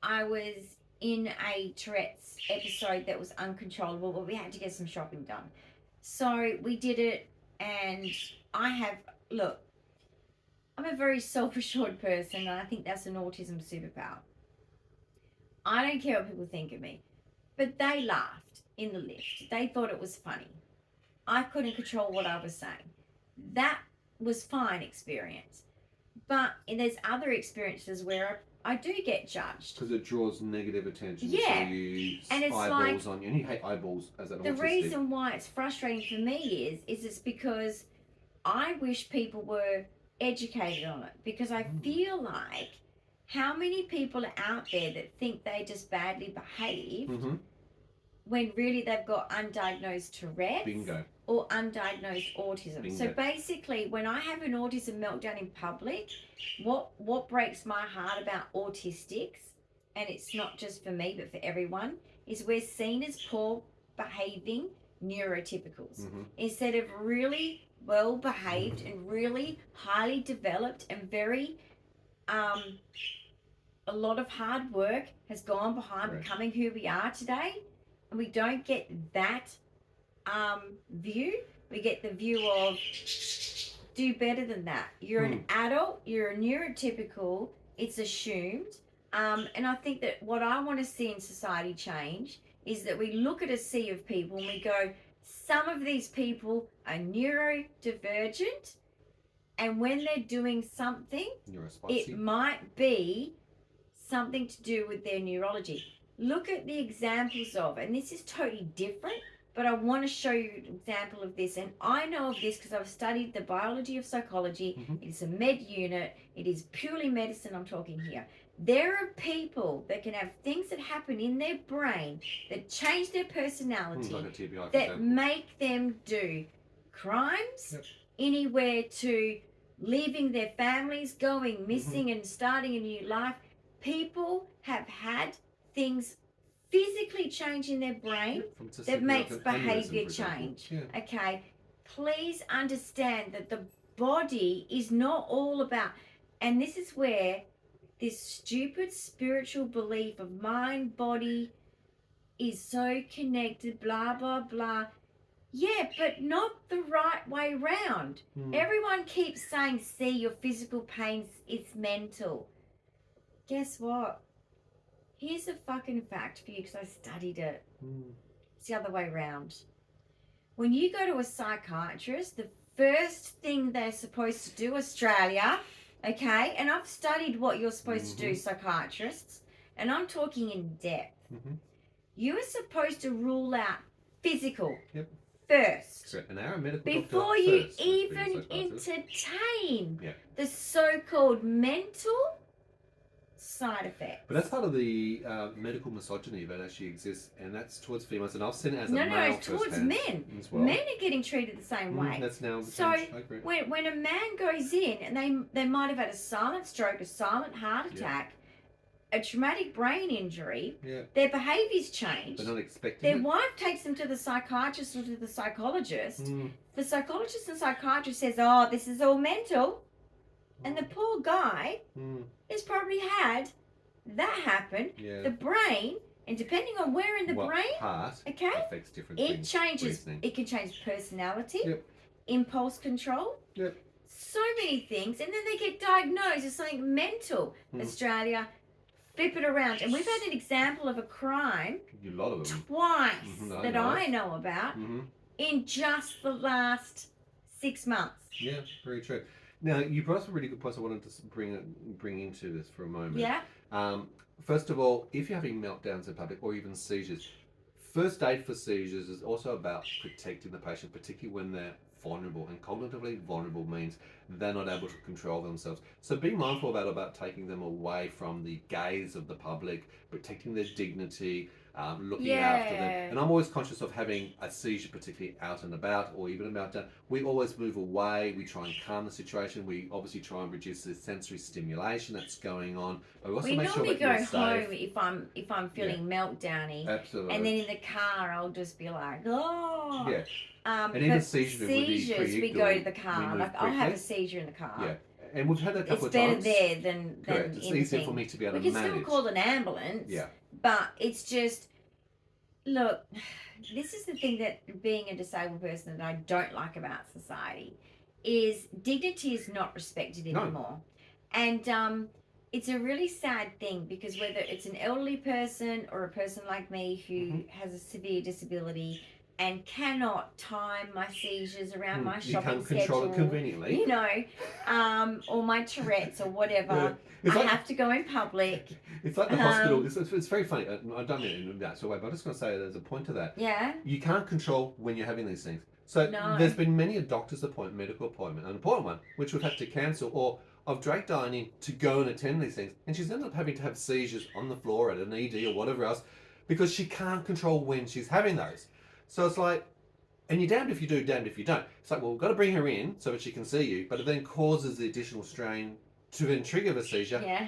I was in a Tourette's episode that was uncontrollable, but we had to get some shopping done. So we did it, and look, I'm a very self-assured person, and I think that's an autism superpower. I don't care what people think of me, but they laughed in the lift. They thought it was funny. I couldn't control what I was saying. That was fine experience. But there's other experiences where I do get judged. Because it draws negative attention. Yeah. So you and it's eyeballs like, on you. And you hate eyeballs as an autistic. The reason why it's frustrating for me is it's because I wish people were educated on it. Because I feel like how many people are out there that think they just badly behaved when really they've got undiagnosed Tourette's. Bingo. Or undiagnosed autism. Bingo. So basically, when I have an autism meltdown in public, what breaks my heart about autistics, and it's not just for me but for everyone, is we're seen as poor behaving neurotypicals instead of really well behaved and really highly developed and very a lot of hard work has gone behind becoming who we are today, and we don't get that view. We get the view of do better than that. You're an adult, you're a neurotypical, it's assumed. And I think that what I want to see in society change is that we look at a sea of people and we go, some of these people are neurodivergent, and when they're doing something, it might be something to do with their neurology. Look at the examples of, and this is totally different, but I want to show you an example of this. And I know of this because I've studied the biology of psychology. It's a med unit. It is purely medicine I'm talking here. There are people that can have things that happen in their brain that change their personality, like a TBI, that make them do crimes, anywhere to leaving their families, going missing and starting a new life. People have had things physically change in their brain that makes behavior change. Okay, please understand that the body is not all about, and this is where this stupid spiritual belief of mind body is so connected, blah blah blah. Yeah, but not the right way round. Everyone keeps saying, see, your physical pain, it's mental. Guess what? Here's a fucking fact for you because I studied it. It's the other way around. When you go to a psychiatrist, the first thing they're supposed to do, Australia, okay, and I've studied what you're supposed to do, psychiatrists, and I'm talking in depth. You are supposed to rule out physical first. An hour medical before you even entertain the so-called mental side effects. But that's part of the medical misogyny that actually exists, and that's towards females, and I've seen it as a male. No, it's towards men. As well. Men are getting treated the same way. That's now the so change. I agree. when a man goes in and they might have had a silent stroke, a silent heart attack, a traumatic brain injury, their behaviours change. They're not expecting Their wife takes them to the psychiatrist or to the psychologist. The psychologist and psychiatrist says, oh, this is all mental. And the poor guy has probably had that happen. The brain, and depending on where in the brain, affects different things. It changes. It can change personality, impulse control, so many things, and then they get diagnosed as something mental. Australia, flip it around. And we've had an example of a crime A lot of them. twice Mhm, I know about in just the last 6 months. Yeah, very true. Now, you brought up a really good point I wanted to bring into this for a moment. Yeah. First of all, if you're having meltdowns in public or even seizures, first aid for seizures is also about protecting the patient, particularly when they're vulnerable. And cognitively vulnerable means they're not able to control themselves. So be mindful about taking them away from the gaze of the public, protecting their dignity, looking after them. And I'm always conscious of having a seizure, particularly out and about or even a meltdown. We always move away. We try and calm the situation. We obviously try and reduce the sensory stimulation that's going on. But we also make sure that you're safe. We normally go home if I'm feeling meltdowny. Absolutely. And then in the car I'll just be like, oh. Yeah. And even seizures, we go to the car. Like I'll have a seizure in the car. Yeah. And we've had that a couple of It's times. better there than Correct. It's easier for me to be able to manage. We can still call an ambulance. Yeah. But it's just, look, this is the thing that being a disabled person that I don't like about society is dignity is not respected anymore. And it's a really sad thing because whether it's an elderly person or a person like me who has a severe disability and cannot time my seizures around my shopping schedule. You can't control it conveniently. You know, or my Tourette's or whatever. I have to go in public. It's like the hospital. It's very funny. I don't mean it in that sort of way, but I'm just going to say there's a point to that. Yeah. You can't control when you're having these things. So there's been many a doctor's appointment, medical appointment, an important one, which we've had to cancel, or I've dragged Dyan in to go and attend these things, and she's ended up having to have seizures on the floor at an ED or whatever else because she can't control when she's having those. So it's like, and you're damned if you do, damned if you don't. It's like, well, we've got to bring her in so that she can see you, but it then causes the additional strain to then trigger the seizure. Yeah.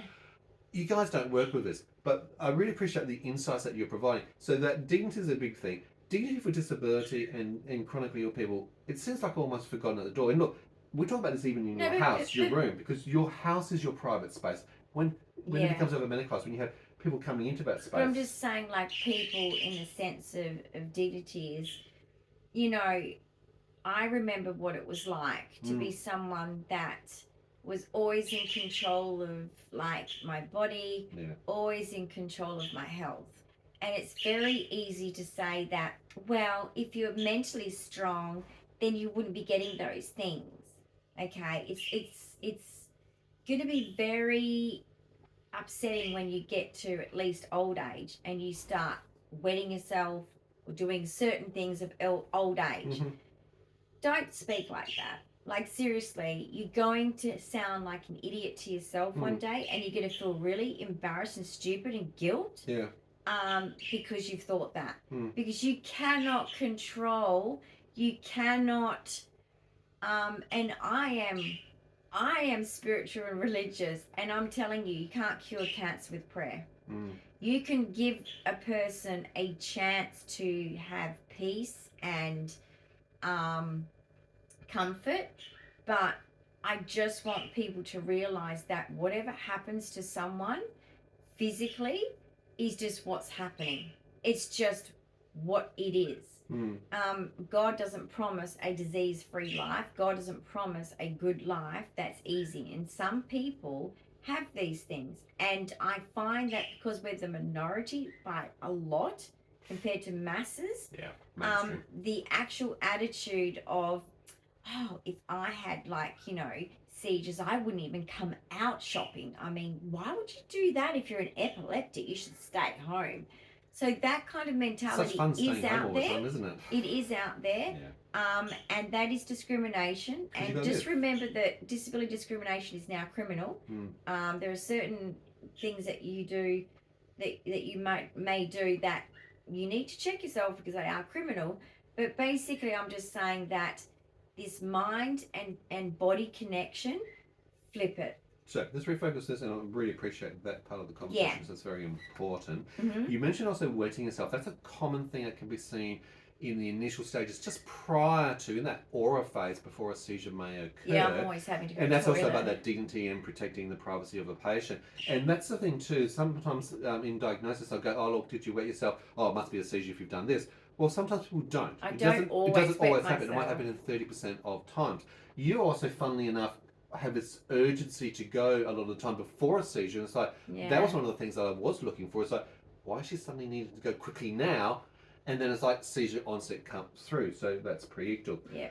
You guys don't work with this, but I really appreciate the insights that you're providing. So that dignity is a big thing. Dignity for disability and chronically ill people, it seems like almost forgotten at the door. And look, we talk about this even in your house, your room, because your house is your private space. When it becomes over medicalised, when you have people coming into that space. But I'm just saying, like, people in the sense of dignity is, you know, I remember what it was like to be someone that was always in control of, like, my body, always in control of my health. And it's very easy to say that, well, if you're mentally strong, then you wouldn't be getting those things. Okay? It's going to be very upsetting when you get to at least old age and you start wetting yourself or doing certain things of old age. Don't speak like that. Like, seriously, you're going to sound like an idiot to yourself one day and you're going to feel really embarrassed and stupid and guilt because you've thought that. Because you cannot control, you cannot, and I am spiritual and religious, and I'm telling you, you can't cure cancer with prayer. You can give a person a chance to have peace and comfort, but I just want people to realize that whatever happens to someone physically is just what's happening. It's just what it is. God doesn't promise a disease-free life. God doesn't promise a good life that's easy. And some people have these things. And I find that because we're the minority by a lot compared to masses, the actual attitude of, oh, if I had, like, you know, seizures, I wouldn't even come out shopping. I mean, why would you do that? If you're an epileptic, you should stay at home. So that kind of mentality is out there. Time, isn't it? It is out there. And that is discrimination. And just remember that disability discrimination is now criminal. There are certain things that you do that you may do that you need to check yourself because they are criminal. But basically, I'm just saying that this mind and body connection, flip it. So let's refocus this, and I really appreciate that part of the conversation. So it's very important. You mentioned also wetting yourself. That's a common thing that can be seen in the initial stages, just prior to, in that aura phase before a seizure may occur. Yeah, I'm always having to go and that's to the also toilet. about that dignity and protecting the privacy of a patient. And that's the thing too. Sometimes in diagnosis, I'll go, oh, look, did you wet yourself? Oh, it must be a seizure if you've done this. Well, sometimes people don't. I It don't doesn't, always it doesn't wet always happen. It might myself. happen in 30% of times. You also, funnily enough, have this urgency to go a lot of the time before a seizure. And it's like, that was one of the things that I was looking for. It's like, why is she suddenly needing to go quickly now? And then it's like seizure onset comes through. So that's pre-ictal. Yeah.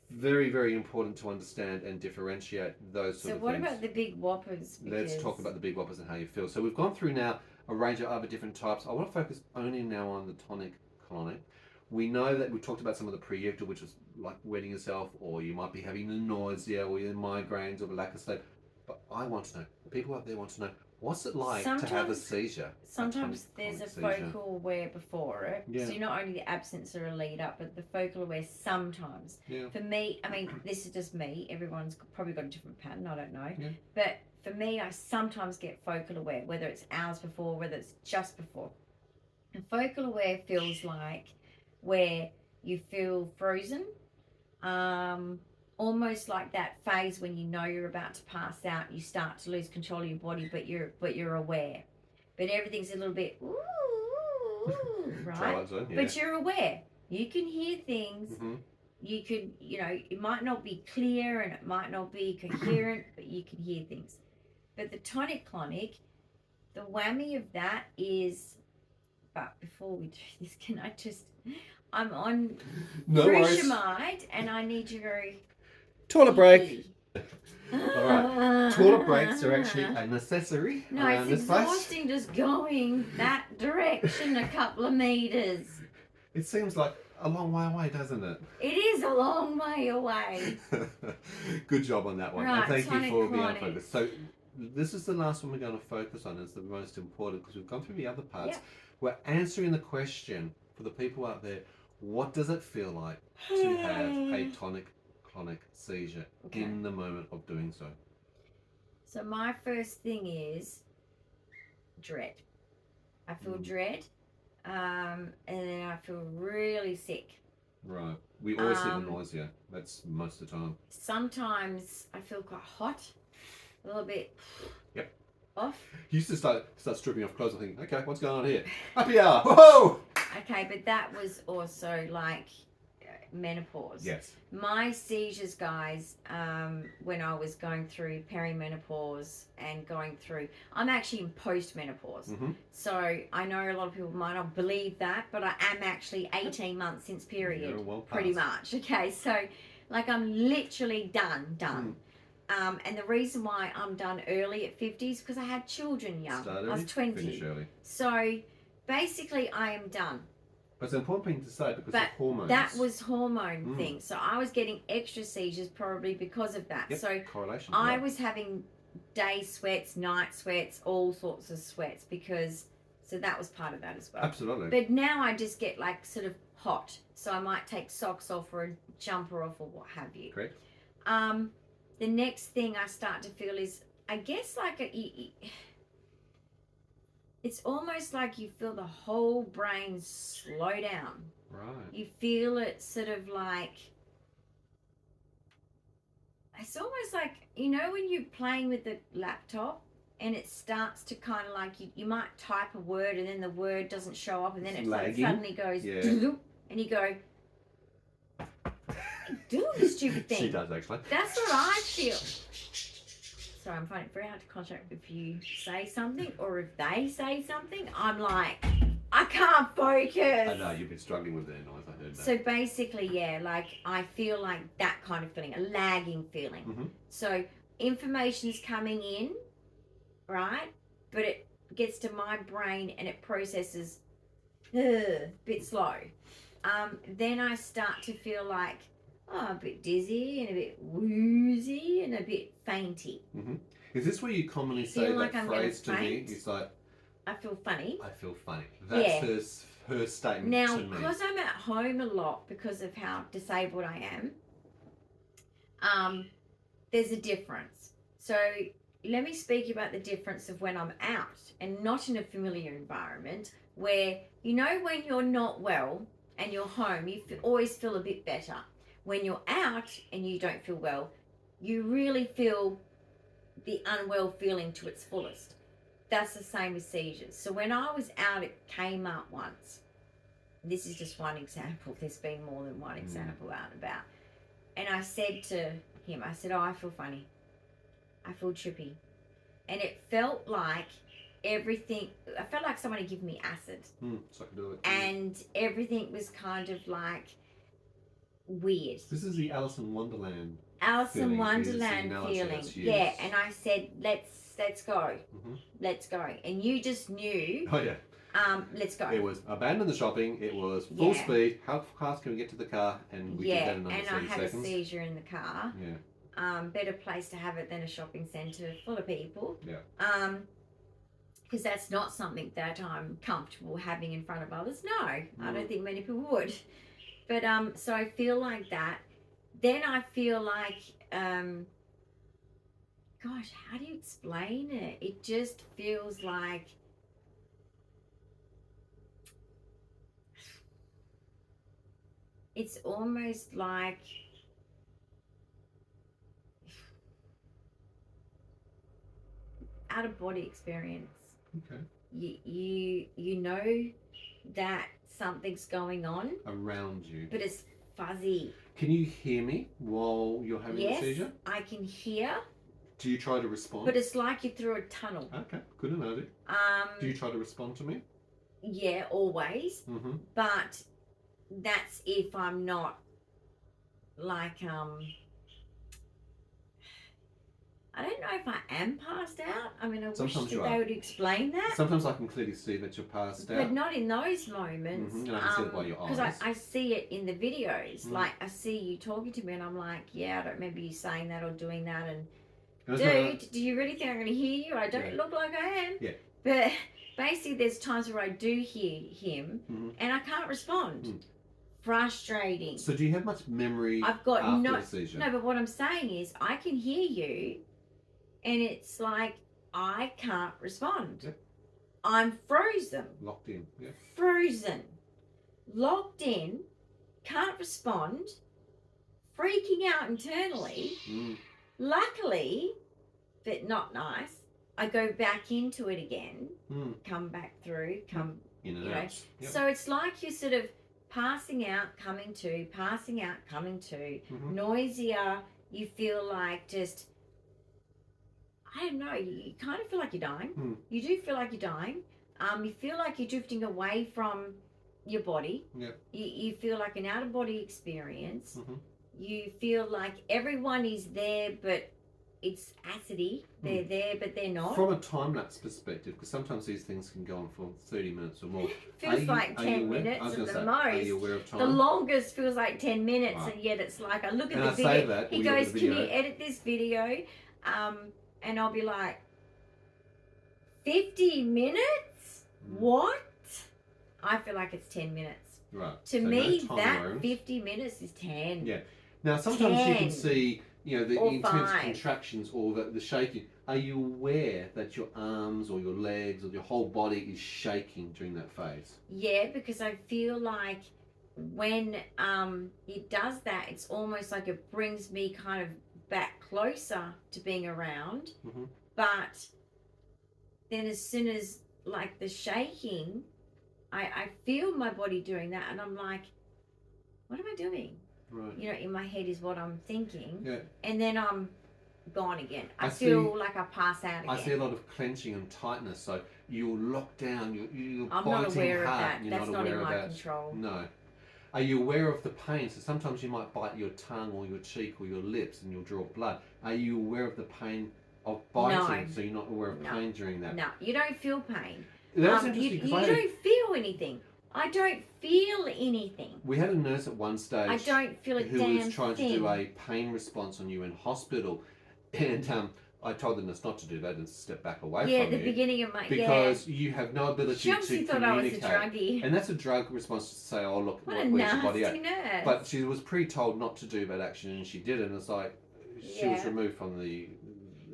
Very, very important to understand and differentiate those sort of things. So what about the big whoppers? Let's talk about the big whoppers and how you feel. So we've gone through now a range of other different types. I want to focus only now on the tonic-clonic. We know that we talked about some of the pre-ictal, which was like wetting yourself, or you might be having the nausea, or your migraines, or the lack of sleep. But I want to know, the people out there want to know, what's it like to have a seizure? Sometimes there's a focal aware before it. Yeah. So not only the absence or a lead up, but the focal aware sometimes. Yeah. For me, I mean, this is just me. Everyone's probably got a different pattern. I don't know. Yeah. But for me, I sometimes get focal aware, whether it's hours before, whether it's just before. And focal aware feels like where you feel frozen, almost like that phase when you know you're about to pass out, you start to lose control of your body, but you're aware, but everything's a little bit right. Zone, yeah. But you're aware. You can hear things. Mm-hmm. You can, it might not be clear and it might not be coherent, but you can hear things. But the tonic-clonic, the whammy of that is. But before we do this, can I just? I'm on cruciamide and I need to go. Toilet break. All right. Toilet breaks are actually a necessary. No, it's exhausting just going that direction a couple of meters. It seems like a long way away, doesn't it? It is a long way away. Good job on that one. Right, and thank you for being tonic-clonic. focused. So this is the last one we're going to focus on. It's the most important because we've gone through the other parts. Yep. We're answering the question for the people out there. What does it feel like to have a tonic-clonic seizure in the moment of doing so? So my first thing is dread. I feel dread, and then I feel really sick. Right. We always see the nausea. That's most of the time. Sometimes I feel quite hot, a little bit off. You used to start stripping off clothes and thinking, okay, what's going on here? Happy hour! Whoa! Okay, but that was also like menopause. Yes. My seizures, guys, when I was going through perimenopause and going through, I'm actually in post-menopause. Mm-hmm. So I know a lot of people might not believe that, but I am actually 18 months since period, pretty much. Okay, so like I'm literally done. And the reason why I'm done early at 50 is because I had children young. I was 20. Finish early. So basically I am done. But it's an important thing to say because of hormones. That was hormone thing. So I was getting extra seizures probably because of that. Yep. So correlation. I was having day sweats, night sweats, all sorts of sweats so that was part of that as well. Absolutely. But now I just get like sort of hot. So I might take socks off or a jumper off or what have you. Correct. The next thing I start to feel is, I guess like it's almost like you feel the whole brain slow down. Right. You feel it sort of like, it's almost like, when you're playing with the laptop and it starts to kind of like, you might type a word and then the word doesn't show up and then it like suddenly goes, and you go, do the stupid thing. She does actually. That's what I feel. Sorry, I'm finding it very hard to concentrate if you say something or if they say something. I'm like, I can't focus. I know, you've been struggling with their noise, I heard that. So basically, like I feel like that kind of feeling, a lagging feeling. Mm-hmm. So information's coming in, right? But it gets to my brain and it processes a bit slow. Then I start to feel like, a bit dizzy and a bit woozy and a bit fainty. Mm-hmm. Is this where you commonly say that like phrase to me? It's like, I feel funny. I feel funny. That's her statement now, to me. because I'm at home a lot because of how disabled I am, there's a difference. So let me speak about the difference of when I'm out and not in a familiar environment where, when you're not well and you're home, you always feel a bit better. When you're out and you don't feel well, you really feel the unwell feeling to its fullest. That's the same with seizures. So when I was out, it came up once. this is just one example. There's been more than one example out and about. And I said to him, I said, oh, I feel funny. I feel trippy. And it felt like everything, I felt like someone had given me acid. Psychedelic. And everything was kind of like weird. This is the Alice in Wonderland. Alice in Wonderland feeling. Yeah, and I said, let's go. Let's go. And you just knew. Oh, yeah. Let's go. It was abandon the shopping. It was full speed. How fast can we get to the car? And we did that in under 30 seconds. And I had a seizure in the car. Yeah. Better place to have it than a shopping centre full of people. Yeah. Because that's not something that I'm comfortable having in front of others. No, I don't think many people would. But so I feel like that. Then I feel like, gosh, how do you explain it? It just feels like, it's almost like out of body experience. Okay. You know that something's going on around you, but it's fuzzy. Can you hear me while you're having a seizure? Yes, I can hear. Do you try to respond? But it's like you're through a tunnel. Okay, good to know. Do you try to respond to me? Yeah, always. But that's if I'm not like I don't know if I am passed out. I mean, I wish that they would explain that. Sometimes I can clearly see that you're passed out. But not in those moments. And I can see it by your eyes. Because I see it in the videos. Like, I see you talking to me and I'm like, yeah, I don't remember you saying that or doing that. And dude, do you really think I'm going to hear you? I don't look like I am. Yeah. But basically, there's times where I do hear him and I can't respond. Frustrating. So do you have much memory I've got after the seizure? No, but what I'm saying is I can hear you. And it's like, I can't respond. Yep. I'm frozen. Locked in. Yeah. Frozen. Locked in. Can't respond. Freaking out internally. Luckily, but not nice, I go back into it again. Come back through. Come in and out. Yep. So it's like you're sort of passing out, coming to, passing out, coming to. Noisier. You feel like just... I don't know, you kind of feel like you're dying. You do feel like you're dying. You feel like you're drifting away from your body. You feel like an out-of-body experience. You feel like everyone is there, but it's acidy. They're there, but they're not. From a time-lapse perspective, because sometimes these things can go on for 30 minutes or more. Feels like 10 minutes at the most. Are you aware of time? The longest feels like 10 minutes, and yet it's like, I look at the video. He goes, can you edit this video? And I'll be like, 50 minutes? What? I feel like it's 10 minutes. Right. To me, that 50 minutes is 10. Yeah. Now, sometimes you can see, you know, the intense 5. contractions or the shaking. Are you aware that your arms or your legs or your whole body is shaking during that phase? Yeah, because I feel like when it does that, it's almost like it brings me kind of back closer to being around, but then as soon as like the shaking, I feel my body doing that, and I'm like, what am I doing? Right. You know, in my head is what I'm thinking, Yeah. and then I'm gone again. I feel like I pass out again. I see a lot of clenching and tightness, so you'll lock down, you're I'm biting not aware hard, of that. you're That's not aware in of my that. control. No. Are you aware of the pain? So sometimes you might bite your tongue or your cheek or your lips and you'll draw blood. Are you aware of the pain of biting? No. So you're not aware of pain during that? No, you don't feel pain. That's interesting. You don't feel anything. I don't feel anything. We had a nurse at one stage. I don't feel a damn thing. Who was trying to do a pain response on you in hospital, and I told the nurse not to do that and step back away from you. Yeah, the beginning of my because you have no ability to communicate. She thought I was a druggie. And that's a drug response to say, "Oh look, what a where's your body nasty at?" nurse. But she was pre-told not to do that action, and she did it. And it's like she was removed from the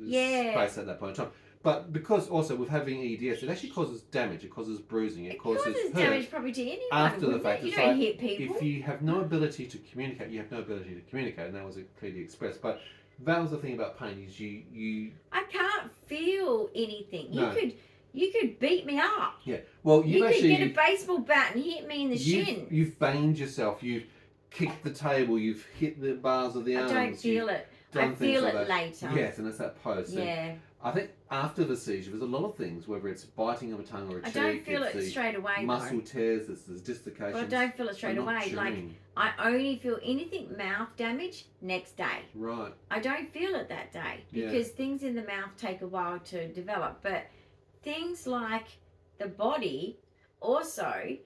space at that point in time. But because also with having EDS, it actually causes damage. It causes bruising. It causes hurt damage probably to anyone. After the fact, you don't hit people. If you have no ability to communicate, you have no ability to communicate, and that was clearly expressed. But that was the thing about pain is you. I can't feel anything. No. You could beat me up. Yeah. Well, You could actually get a baseball bat and hit me in the shin. You've banged yourself. You've kicked the table. You've hit the bars of the arms. I don't feel it. I feel it later. Yes, and it's that post. Yeah. I think after the seizure, there's a lot of things, whether it's biting of a tongue or a cheek. I don't feel it straight away, muscle tears, there's dislocations. But I don't feel it straight away. Like, I only feel anything mouth damage next day. Right. I don't feel it that day because things in the mouth take a while to develop. But things like the body, also,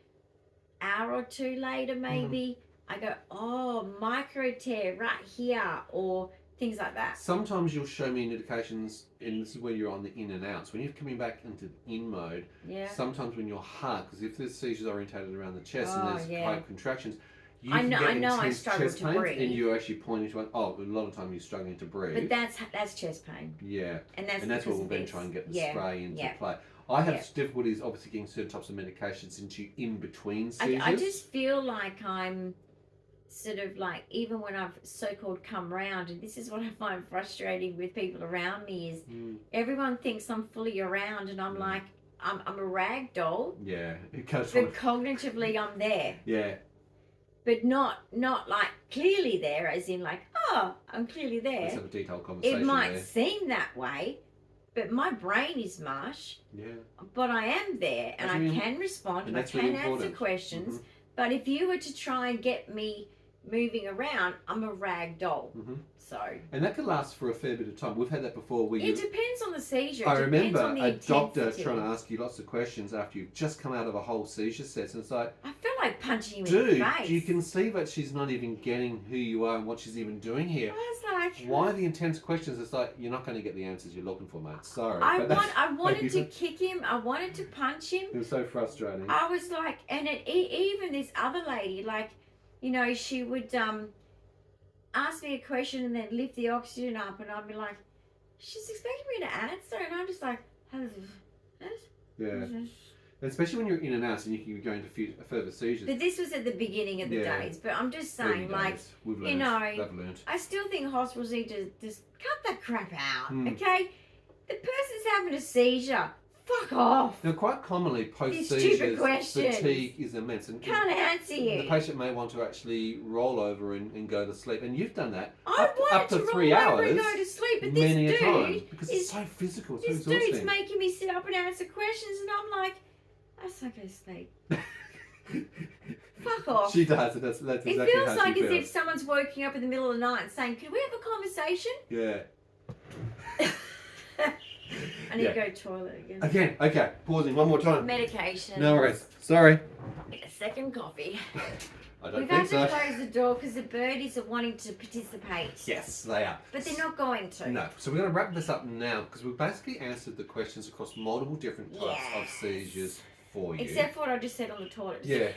hour or two later maybe, I go, oh, micro tear right here, or things like that. Sometimes you'll show me indications, and this is where you're on the in and outs. When you're coming back into the in mode, sometimes when you're hard, because if there's seizures orientated around the chest and there's tight contractions, you can get intense chest pains, and you're actually pointing to, a lot of time you're struggling to breathe. But that's chest pain. Yeah. And that's what we'll then try and get the spray into play. I have difficulties, obviously, getting certain types of medications into in between seizures. I just feel like I'm sort of like, even when I've so-called come round, and this is what I find frustrating with people around me, is everyone thinks I'm fully around, and I'm like, I'm a rag doll. Yeah. But cognitively I'm there. Yeah. But not like clearly there, as in like, oh, I'm clearly there. Let's have a detailed conversation. It might seem that way, but my brain is mush. Yeah. But I am there, and I can respond, and I can answer questions. But if you were to try and get me moving around, I'm a rag doll. So. And that could last for a fair bit of time. We've had that before. Where it depends on the seizure. I remember a doctor trying to ask you lots of questions after you've just come out of a whole seizure set, and it's like, I feel like punching you in the face. You can see that she's not even getting who you are and what she's even doing here. I was like, why the intense questions? It's like, you're not going to get the answers you're looking for, mate. Sorry. I wanted to kick him. I wanted to punch him. It was so frustrating. I was like, and even this other lady, like, you know, she would ask me a question and then lift the oxygen up, and I'd be like, she's expecting me to answer, and I'm just like, yeah. Especially when you're in and out, and you can go into further seizures. But this was at the beginning of the days. But I'm just saying, like, you know, I still think hospitals need to just cut that crap out. Okay, the person's having a seizure. Fuck off. Now, quite commonly, post-seizures, fatigue is immense. And can't answer you. The patient may want to actually roll over and go to sleep. And you've done that up to 3 hours and go to sleep. But many this a time. dude Because it's so physical, it's so exhausting. This dude's making me sit up and answer questions, and I'm like, I just want to go to sleep. Fuck off. She does. That's exactly it feels like as if someone's waking up in the middle of the night and saying, can we have a conversation? Yeah. I need to go to the toilet again. Again, okay. Pausing one more time. Medication. No worries. Sorry. Get a second coffee. I don't We've think had to close the door because the birdies are wanting to participate. Yes, they are. But they're not going to. No. So we're going to wrap this up now because we've basically answered the questions across multiple different types of seizures for you. Except for what I just said on the toilet. Yeah.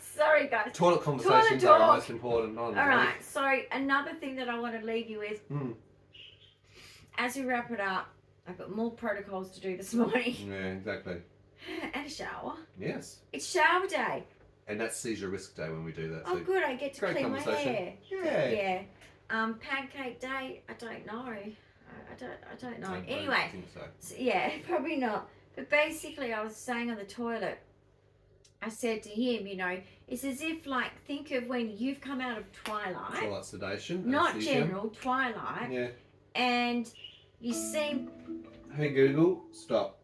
Sorry, guys. Toilet conversations are most important. All right. So another thing that I want to leave you with, as we wrap it up, I've got more protocols to do this morning. Yeah, exactly. And a shower. Yes. It's shower day. And that's seizure risk day when we do that. Oh, good. I get to clean my hair. Yeah. Pancake day. I don't know. I don't know. Anyway. I think so. Yeah, probably not. But basically, I was saying on the toilet, I said to him, you know, it's as if, like, think of when you've come out of twilight. Twilight sedation. Not general, twilight. Yeah. And you seem... Hey, Google, stop.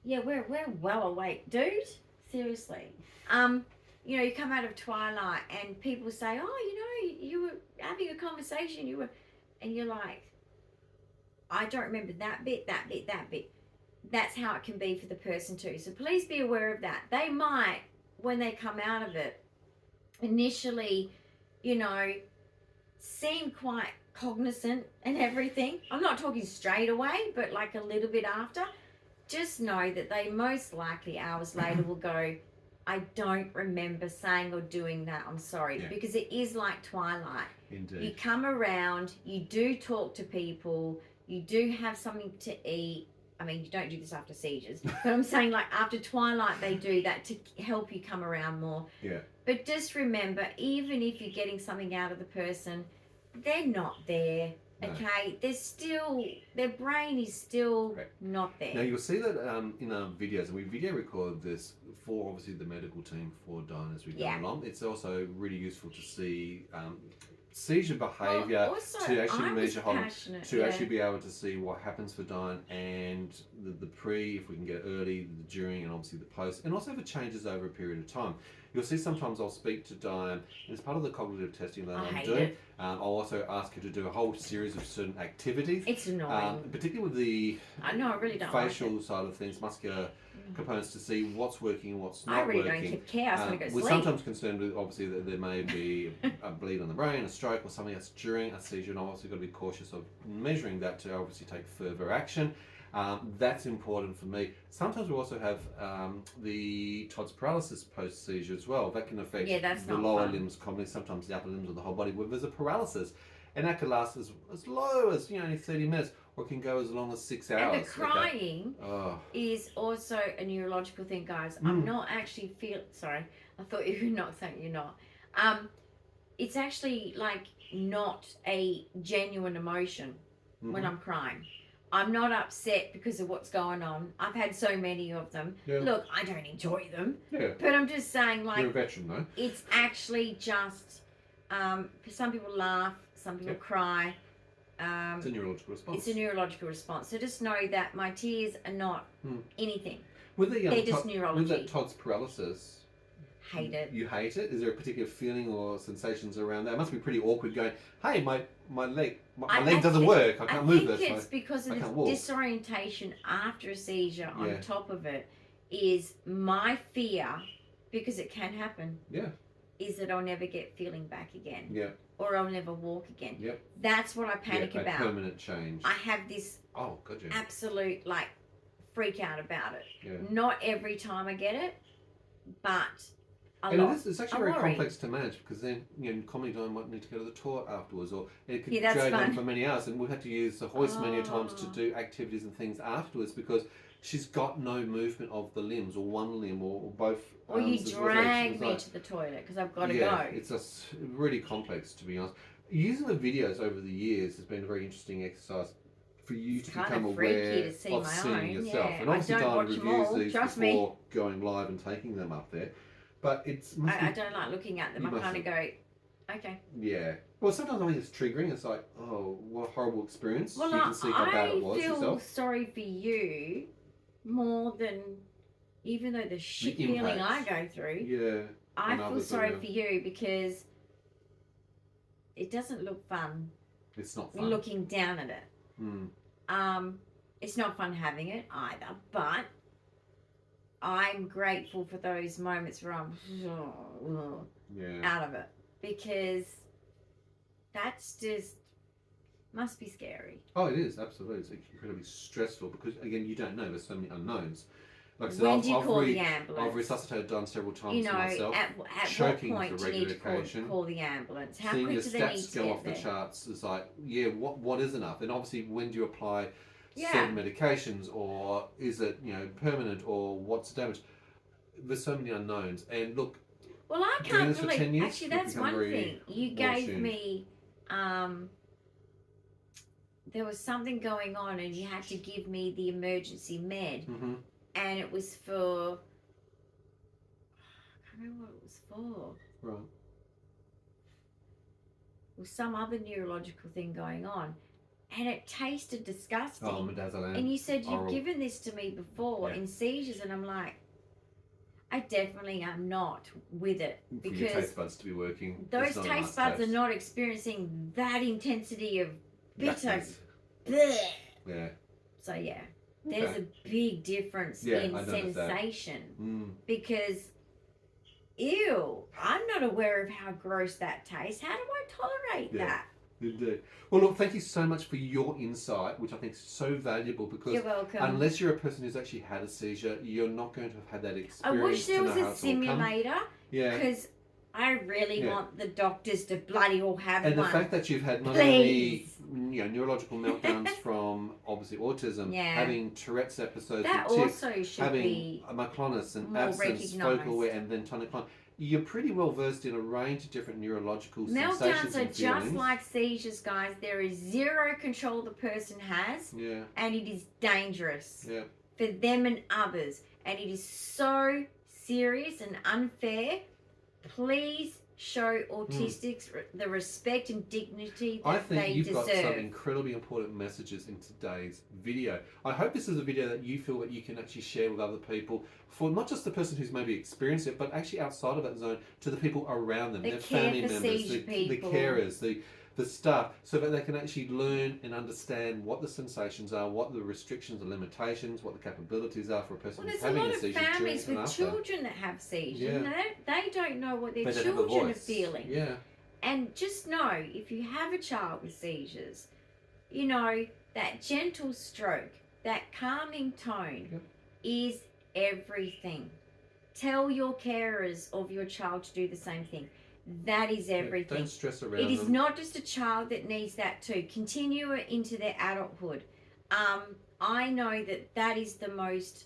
Yeah, we're well awake, dude. Seriously. You know, you come out of twilight and people say, oh, you know, you were having a conversation, and you're like, I don't remember that bit. That's how it can be for the person too. So please be aware of that. They might, when they come out of it, initially, you know, seem quite cognizant and everything. I'm not talking straight away, but like a little bit after. Just know that they most likely hours later will go, I don't remember saying or doing that. I'm sorry. Yeah. Because it is like twilight. Indeed. You come around, you do talk to people, you do have something to eat. I mean, you don't do this after seizures, but I'm saying like after twilight, they do that to help you come around more. Yeah. But just remember, even if you're getting something out of the person, they're not there. No. Okay, their brain is still Correct. not there. Now you'll see that in our videos, and we video record this for obviously the medical team for Dyan as we go along. It's also really useful to see seizure behaviour to actually measure to actually be able to see what happens for Dyan and the pre, if we can get early, the during, and obviously the post, and also if it changes over a period of time. You'll see sometimes I'll speak to Dyan, and as part of the cognitive testing that I'm doing, I'll also ask her to do a whole series of certain activities. It's annoying. Particularly with the I know, I really don't facial like side of things, muscular components, to see what's working and what's not I really working. don't care. I just want to go We're sleep. sometimes concerned with obviously that there may be a bleed on the brain, a stroke, or something else during a seizure, and I've also got to be cautious of measuring that to obviously take further action. That's important for me. Sometimes we also have the Todd's paralysis post-seizure as well. That can affect the lower limbs commonly, sometimes the upper limbs of the whole body where there's a paralysis. And that could last as low as only 30 minutes, or it can go as long as 6 hours. And the crying is also a neurological thing, guys. I'm not actually sorry, I thought you were not saying you're not. It's actually like not a genuine emotion when I'm crying. I'm not upset because of what's going on. I've had so many of them. Yeah. Look, I don't enjoy them. Yeah. But I'm just saying, like, you're a veteran, though. It's actually just, some people laugh, some people cry. It's a neurological response. It's a neurological response. So just know that my tears are not anything. They're just neurology. With that Todd's paralysis, hate it. You hate it? Is there a particular feeling or sensations around that? It must be pretty awkward going, hey, my leg doesn't work. I can't move this. I think it's because of the disorientation after a seizure on top of it is my fear, because it can happen, is that I'll never get feeling back again. Yeah. Or I'll never walk again. Yep. That's what I panic about. Permanent change. I have this absolute, like, freak out about it. Yeah. Not every time I get it, but it's actually very complex to manage, because then commonly Dyan might need to go to the toilet afterwards, or it could drag on for many hours, and we've had to use the hoist many times to do activities and things afterwards, because she's got no movement of the limbs, or one limb, or both. Or you drag me to the toilet because I've got to go. It's just really complex, to be honest. Using the videos over the years has been a very interesting exercise for you to become aware of seeing yourself. And obviously Dyan reviews these before going live and taking them up there. But I don't like looking at them. I kind of go, okay. Yeah. Well, sometimes I think it's triggering. It's like, oh, what a horrible experience. Well, you can see how bad it was yourself. I feel sorry for you more than, even though the shit feeling I go through. Yeah. I feel sorry for you because it doesn't look fun. It's not fun. Looking down at it. It's not fun having it either, but I'm grateful for those moments where I'm out of it, because that's just must be scary. Oh, it is, absolutely. It's incredibly stressful because, again, you don't know. There's so many unknowns. Like I said, when do you call the ambulance? I've resuscitated Dyan several times myself. At what point do you need to call the ambulance? How quick do they need to go off the charts is like, what is enough? And obviously, when do you apply certain medications, or is it permanent, or what's the damage? There's so many unknowns. And look, well, I can't believe. Actually, that's one thing you gave me. There was something going on, and you had to give me the emergency med. And it was for, I can't remember what it was for. Right. It was some other neurological thing going on. And it tasted disgusting. Oh, midazolam. And you said, you've given this to me before in seizures. And I'm like, I definitely am not with it. Because for your taste buds to be working. Those taste buds are not experiencing that intensity of bitter. Yeah. So, yeah. There's a big difference in sensation because, ew, I'm not aware of how gross that tastes. How do I tolerate that? Indeed. Well, look, thank you so much for your insight, which I think is so valuable, because you're welcome. Unless you're a person who's actually had a seizure, you're not going to have had that experience. I wish there was a simulator. Because I really want the doctors to bloody all have one. And the fact that you've had not only neurological meltdowns from obviously autism, having Tourette's episodes, that with tics, also should having be Myoclonus and absence, focal aware, and then tonic-clonic. you're pretty well versed in a range of different neurological sensations Meltdowns are and just feelings. like seizures, guys. There is zero control the person has, Yeah. and it is dangerous Yeah. for them and others. And it is so serious and unfair. Please show autistics the respect and dignity that I think they you've deserve. got some incredibly important messages in today's video. I hope this is a video that you feel that you can actually share with other people, for not just the person who's maybe experienced it, but actually outside of that zone, to the people around them, The their family care for members, seizure the people. carers, the staff, so that they can actually learn and understand what the sensations are, what the restrictions and limitations, what the capabilities are for a person Well, who's there's a having lot a of seizure families during and with after. children that have seizures. Yeah. And they don't know what their They don't have a children are voice. feeling. Yeah. And just know, if you have a child with seizures, you know, that gentle stroke, that calming tone is everything. Tell your carers of your child to do the same thing. That is everything. Don't stress around It is them. not just a child that needs that too. Continue it into their adulthood. I know that is the most,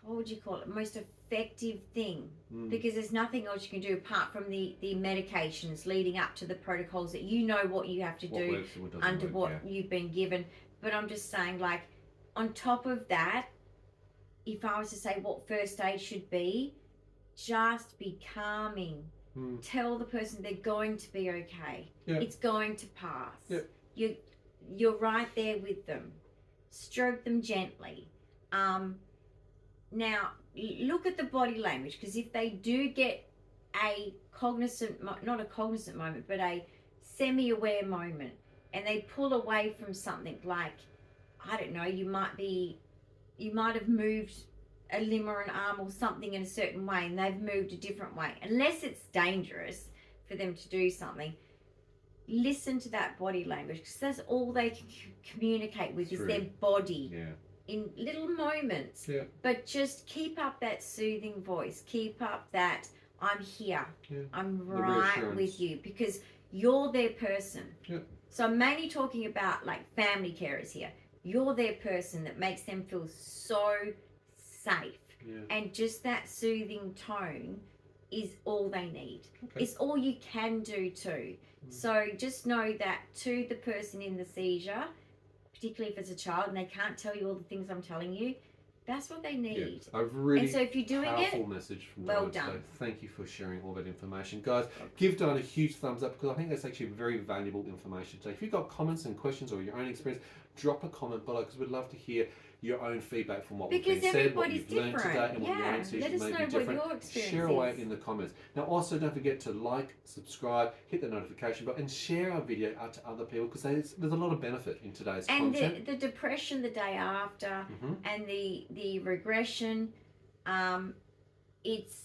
what would you call it, most effective thing, because there's nothing else you can do apart from the medications leading up to the protocols that you know what you have to do under what you've been given. But I'm just saying, like, on top of that, if I was to say what first aid should be, just be calming. Tell the person they're going to be okay. It's going to pass. You're right there with them. Stroke them gently. Now, look at the body language, because if they do get a not a cognizant moment, but a semi-aware moment, and they pull away from something, like, I don't know, you might have moved a limb or an arm or something in a certain way, and they've moved a different way. Unless it's dangerous for them to do something, listen to that body language, because that's all they can communicate with, is their body in little moments. But just keep up that soothing voice. Keep up that, I'm here. I'm right with you, because you're their person. So I'm mainly talking about, like, family carers here. You're their person that makes them feel so safe. And just that soothing tone is all they need. It's all you can do too. So just know that to the person in the seizure, particularly if it's a child and they can't tell you all the things I'm telling you, that's what they need. A really and so if you're doing powerful message from well Dyan done. today. Thank you for sharing all that information. Guys, give Dyan a huge thumbs up, because I think that's actually very valuable information today. If you've got comments and questions or your own experience, drop a comment below, because we'd love to hear your own feedback from what we've been said, what you've learned today, and what your own seizures may be different. What your experience Share away is. in the comments. Now, also don't forget to like, subscribe, hit the notification button, and share our video out to other people, because there's a lot of benefit in today's content. And the depression the day after, and the regression, it's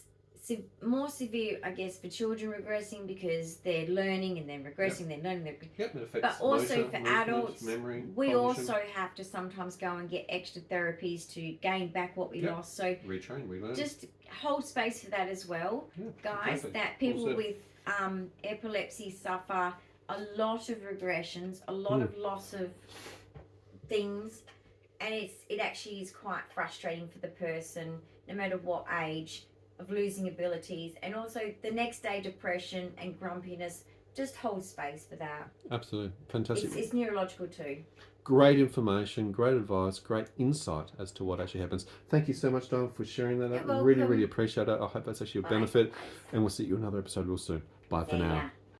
more severe, I guess, for children regressing, because they're learning and then regressing, they're learning, it affects but also motor, for movement, adults, memory, we cognition. also have to sometimes go and get extra therapies to gain back what we lost. So retrain, relearn. just hold space for that as well, guys. Perfect. That people with epilepsy suffer a lot of regressions, a lot of loss of things, and it actually is quite frustrating for the person, no matter what age, of losing abilities, and also the next day depression and grumpiness. Just hold space for that. Absolutely. Fantastic. It's neurological too. Great information, great advice, great insight as to what actually happens. Thank you so much, Dyan, for sharing that. You're I really, welcome. really appreciate it. I hope that's actually a benefit, and we'll see you in another episode real soon. Bye for now.